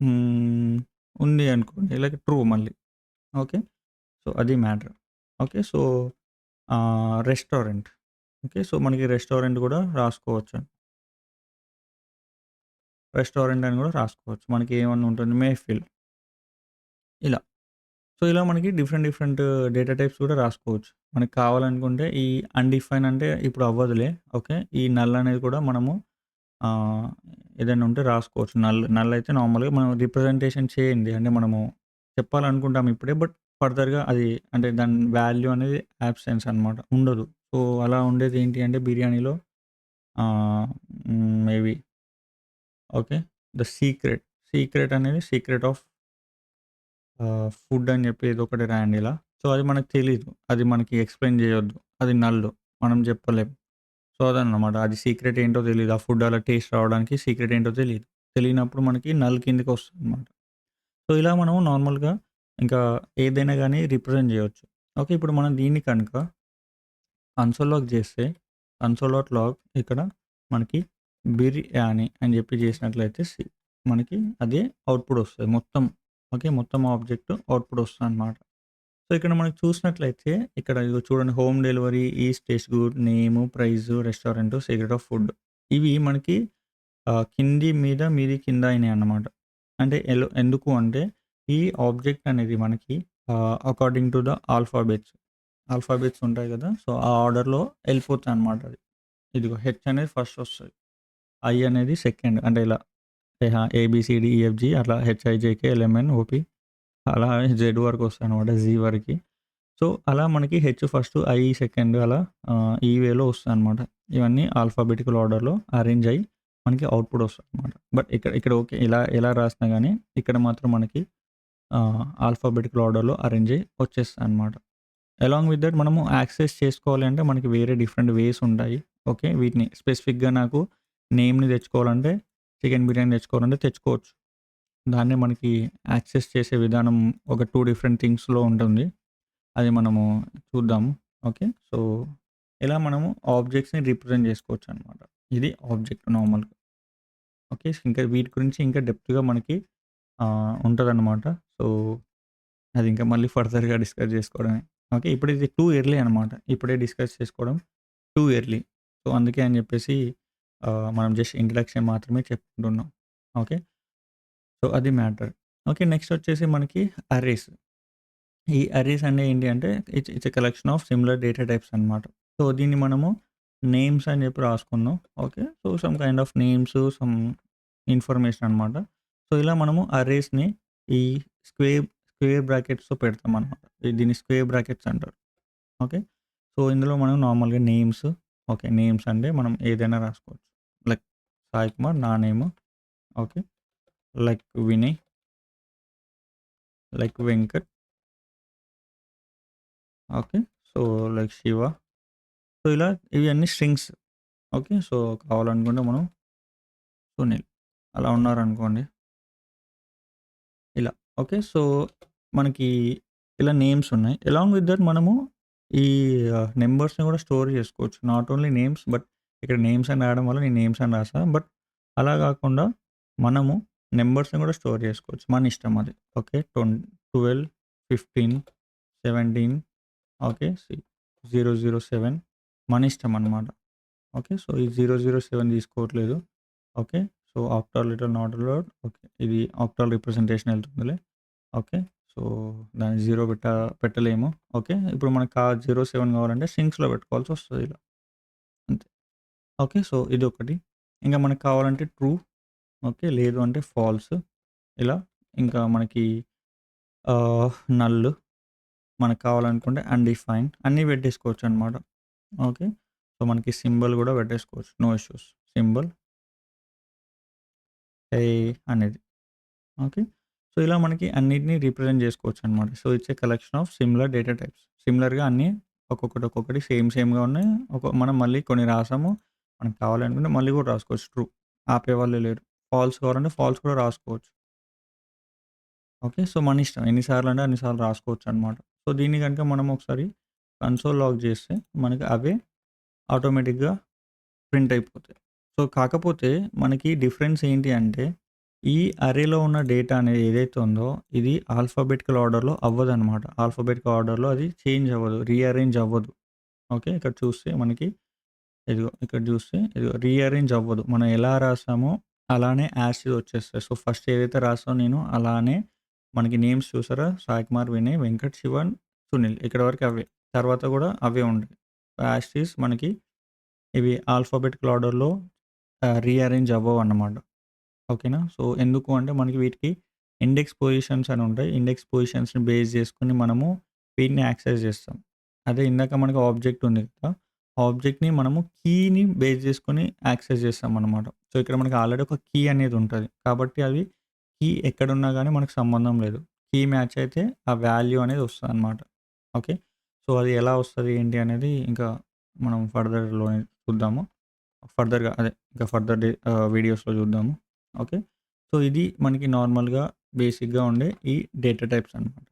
hmm. ఉంది అనుకోండి. లైక్ ట్రూ మళ్ళీ. ఓకే. సో, అది matter. Okay. So, restaurant. Okay. So, మనకి రెస్టారెంట్ గూడా రాసుకోవచ్చు. రెస్టారెంట్ అని గూడా రాసుకోవచ్చు. మనకి ఏమన్నా ఉంటుంది మెహఫిల్ ఇలా. సో, ఇలా మనకి డిఫరెంట్ డిఫరెంట్ డేటా టైప్స్ కూడా రాసుకోవచ్చు. మనకు కావాలనుకుంటే ఈ అన్‌డిఫైన్ అంటే ఇప్పుడు అవ్వదులే. ఓకే. ఈ నల్ అనేది కూడా మనము ఆహ్, ఏదైనా ఉంటే రాసుకోవచ్చు. నల్ అయితే నార్మల్‌గా మనం రిప్రజెంటేషన్ చేయండి. అంటే మనము చెప్పాలనుకుంటాం ఇప్పుడే. బట్ ఫర్దర్‌గా అది అంటే దాని వాల్యూ అనేది యాబ్సెన్స్ అనమాట. ఉండదు. సో, అలా ఉండేది ఏంటి అంటే బిర్యానీలో ఆహ్, maybe okay. The secret. Secret అనేది సీక్రెట్ ఆఫ్ ఫుడ్ అని చెప్పి ఏదో ఒకటి రాయండి ఇలా. సో, అది మనకు తెలీదు. అది మనకి ఎక్స్‌ప్లెయిన్ చేయొద్దు. అది నల్. మనం చెప్పలేం. సో, అదనమాట. అది సీక్రెట్ ఏంటో తెలీదు. ఆ ఫుడ్ అలా టేస్ట్ రావడానికి సీక్రెట్ ఏంటో తెలీదు. తెలియనప్పుడు మనకి నల్ కిందకి వస్తుందనమాట. సో, ఇలా మనం నార్మల్‌గా ఇంకా ఏదైనా గాని రిప్రజెంట్ చేయొచ్చు. ఓకే. ఇప్పుడు మనం దీన్ని కనుక కన్సోల్‌లోకి చేస్తే కన్సోల్.లాగ్ ఇక్కడ మనకి బిర్యానీ అని చెప్పి చేసినట్లయితే మనకి అదే అవుట్‌పుట్ వస్తది. మొత్తం ఓకే. మొత్తం ఆబ్జెక్ట్ అవుట్‌పుట్ వస్తదనమాట. సో, ఇక్కడ మనకు చూసినట్లయితే ఇక్కడ ఇదిగో చూడండి home delivery, is taste good, name, price, restaurant, secret of food. ఇవి మనకి కింది మీద, మీది కింద అయినాయన్నమాట. అంటే ఎందుకు అంటే ఈ ఆబ్జెక్ట్ అనేది మనకి according to the alphabets. Alphabets ఉంటాయి కదా! సో, ఆ ఆర్డర్‌లో ఎళ్ళిపోతాయన్నమాట అది. ఇదిగో హెచ్ అనేది ఫస్ట్ వస్తది. ఐ అనేది సెకండ్ అంటే ఇలా ఏబీసీడీఈఎఫ్‌జీ అట్లా హెచ్ఐజేకే ఎల్ఎంఎన్ ఓపీ అలా జెడ్ వరకు వస్తాయన్నమాట. జీ వరకి. సో, అలా మనకి హెచ్ ఫస్ట్, ఐ సెకండ్ అలా ఈ వేలో వస్తాయన్నమాట. ఇవన్నీ ఆల్ఫాబెటికల్ ఆర్డర్‌లో అరేంజ్ అయ్యి మనకి అవుట్‌పుట్ వస్తదన్నమాట. బట్ ఇక్కడ ఇక్కడ ఓకే. ఇలా ఎలా రాసినా గాని ఇక్కడ మాత్రం మనకి ఆల్ఫాబెటికల్ ఆర్డర్‌లో అరేంజ్ అయ్యి వచ్చేస్తాయన్నమాట. అలాంగ్ విత్ దట్ మనము యాక్సెస్ చేసుకోవాలి అంటే మనకి వేరే డిఫరెంట్ వేస్ ఉంటాయి. ఓకే. వీటిని స్పెసిఫిక్‌గా నాకు నేమ్‌ని తెచ్చుకోవాలంటే చికెన్ బిర్యానీ తెచ్చుకోవాలంటే తెచ్చుకోవచ్చు. దాన్నే మనకి యాక్సెస్ చేసే విధానం ఒక 2 డిఫరెంట్ థింగ్స్‌లో ఉంటుంది. అది మనము చూద్దాము. ఓకే. సో, ఇలా మనము ఆబ్జెక్ట్స్‌ని రిప్రజెంట్ చేసుకోవచ్చనమాట. ఇది ఆబ్జెక్ట్ నార్మల్‌గా. ఓకే. ఇంకా వీటి గురించి ఇంకా డెప్త్‌గా మనకి ఉంటదనమాట. సో, అది ఇంకా మళ్ళీ ఫర్దర్‌గా డిస్కస్ చేసుకోవడమే. ఓకే. ఇప్పుడు ఇది టూ ఎర్లీ అనమాట. ఇప్పుడే డిస్కస్ చేసుకోవడం టూ ఎర్లీ. సో, అందుకే అని చెప్పేసి మనం జస్ట్ ఇంట్రడక్షన్ మాత్రమే చెప్పుకుంటున్నాం. ఓకే. సో, అది మ్యాటర్. ఓకే. నెక్స్ట్ వచ్చేసి మనకి అర్రేస్. ఈ అర్రేస్ అంటే ఏంటి అంటే it's it's a collection of similar data types అనమాట. సో, దీన్ని మనము నేమ్స్ అని చెప్పి రాసుకున్నాం. Okay. So, some kind of names, some information అనమాట. సో, ఇలా మనము అర్రేస్‌ని ఈ స్క్వేర్ స్క్వేర్ బ్రాకెట్స్‌తో పెడతామనమాట. దీన్ని స్క్వేర్ బ్రాకెట్స్ అంటారు. ఓకే. సో, ఇందులో మనం నార్మల్‌గా నేమ్స్, ఓకే. నేమ్స్ అంటే మనం ఏదైనా రాసుకోవచ్చు. లైక్ సాయి కుమార్ నా name. Okay. Like Vinay, like Venkat. Okay. So, like Shiva. So, ఇలా ఇవన్నీ స్ట్రింగ్స్. ఓకే. సో, కావాలనుకుంటే మనం సునీల్ అలా ఉన్నారనుకోండి. ఇలా. ఓకే. సో, మనకి ఇలా నేమ్స్ ఉన్నాయి. అలాంగ్ విత్ దట్ మనము ఈ నంబర్స్‌ని కూడా స్టోర్ చేసుకోవచ్చు. నాట్ ఓన్లీ నేమ్స్ బట్ ఇక్కడ నేమ్స్ అని రాయడం వల్ల నేను నేమ్స్ అని రాసా. బట్ అలా కాకుండా మనము నంబర్స్‌ని కూడా స్టోర్ చేసుకోవచ్చు. మన ఇష్టం అది. ఓకే. 12, 15, 17 ఓకే. 007 మన ఇష్టం అన్నమాట. ఓకే. సో, ఈ 007 తీసుకోవట్లేదు. Okay. So, after little not allowed. Okay. ఇది ఆక్టల్ రిప్రజెంటేషన్ ఎళ్తుందిలే. ఓకే. సో, దానికి 0 పెట్టలేము. ఓకే. ఇప్పుడు మనకు 07 కావాలంటే స్ట్రింగ్స్‌లో పెట్టుకోవాల్సొస్తది ఇలా. అంతే. ఓకే. సో, ఇదొకటి. ఇంకా మనకు కావాలంటే ట్రూ. ఓకే. లేదు అంటే ఫాల్స్. ఇలా ఇంకా మనకి నల్ మనకు కావాలనుకుంటే అన్‌డిఫైన్ అన్నీ పెట్టేసుకోవచ్చనమాట. ఓకే. సో, మనకి సింబల్ గూడా పెట్టేసుకోవచ్చు. No issues. సింబల్ ఏ అనేది. ఓకే. సో, ఇలా మనకి అన్నిటిని రిప్రజెంట్ చేసుకోవచ్చనమాట. So, it's a collection of similar data types. సిమిలర్‌గా అన్నీ ఒక్కొక్కటి సేమ్‌గా ఉన్నాయి. మనం మళ్ళీ కొన్ని రాసాము. మనకు కావాలనుకుంటే మళ్ళీ కూడా రాసుకోవచ్చు ట్రూ. ఆపేవాళ్ళే లేరు. ఫాల్స్ కావాలంటే ఫాల్స్ కూడా రాసుకోవచ్చు. ఓకే. సో, మన ఇష్టం. ఎన్ని సార్లంటే అన్ని సార్లు రాసుకోవచ్చనమాట. సో, దీన్ని గనుక మనం ఒకసారి కన్సోల్ లాగ్ చేస్తే మనకి అవే ఆటోమేటిక్‌గా ప్రింట్ అయిపోతాయి. సో, కాకపోతే మనకి డిఫరెన్స్ ఏంటి అంటే, ఈ అరేలో ఉన్న డేటా అనేది ఏదైతే ఉందో, ఇది ఆల్ఫాబెటికల్ ఆర్డర్‌లో అవ్వదనమాట. ఆల్ఫాబెటికల్ ఆర్డర్‌లో అది చేంజ్ అవ్వదు. రీఅరేంజ్ అవ్వదు. ఓకే. ఇక్కడ చూస్తే మనకి ఇదిగో ఇక్కడ చూస్తే ఇదిగో రీఅరేంజ్ అవ్వదు. మనం ఎలా రాసామో అలానే యాస్ ఇట్ ఈజ్ వచ్చేస్తాయి. సో, ఫస్ట్ ఏదైతే రాసానో నేను అలానే మనకి నేమ్స్ చూసారా? సాయి కుమార్, వినయ్, వెంకట్, శివన్, సునీల్ ఇక్కడి వరకు అవే. తర్వాత కూడా అవే ఉంటాయి. యాస్ ఇట్ ఈజ్ మనకి ఇవి ఆల్ఫాబెటికల్ ఆర్డర్‌లో రీఅరేంజ్ అవ్వవన్నమాట. ఓకేనా? సో, ఎందుకు అంటే మనకి వీటికి ఇండెక్స్ పొజిషన్స్ అని ఉంటాయి. ఇండెక్స్ పొజిషన్స్‌ని బేస్ చేసుకొని మనము వీటిని యాక్సెస్ చేస్తాం. అదే ఇందాక మనకు ఆబ్జెక్ట్ ఉంది కదా! ఆబ్జెక్ట్‌ని మనము కీని బేస్ చేసుకొని యాక్సెస్ చేస్తామన్నమాట. సో, ఇక్కడ మనకి ఆల్రెడీ ఒక కీ అనేది ఉంటది. కాబట్టి అది కీ ఎక్కడున్నా గానీ మనకు సంబంధం లేదు. కీ మ్యాచ్ అయితే ఆ వాల్యూ అనేది వస్తదన్నమాట. ఓకే. సో, అది ఎలా వస్తది ఏంటి అనేది ఇంకా మనం ఫర్దర్‌లోనే చూద్దాము. ఫర్దర్‌గా అదే ఇంకా వీడియోస్‌లో చూద్దాము. ఓకే. సో, ఇది మనకి నార్మల్‌గా బేసిక్‌గా ఉండే ఈ డేటా టైప్స్ అన్నమాట.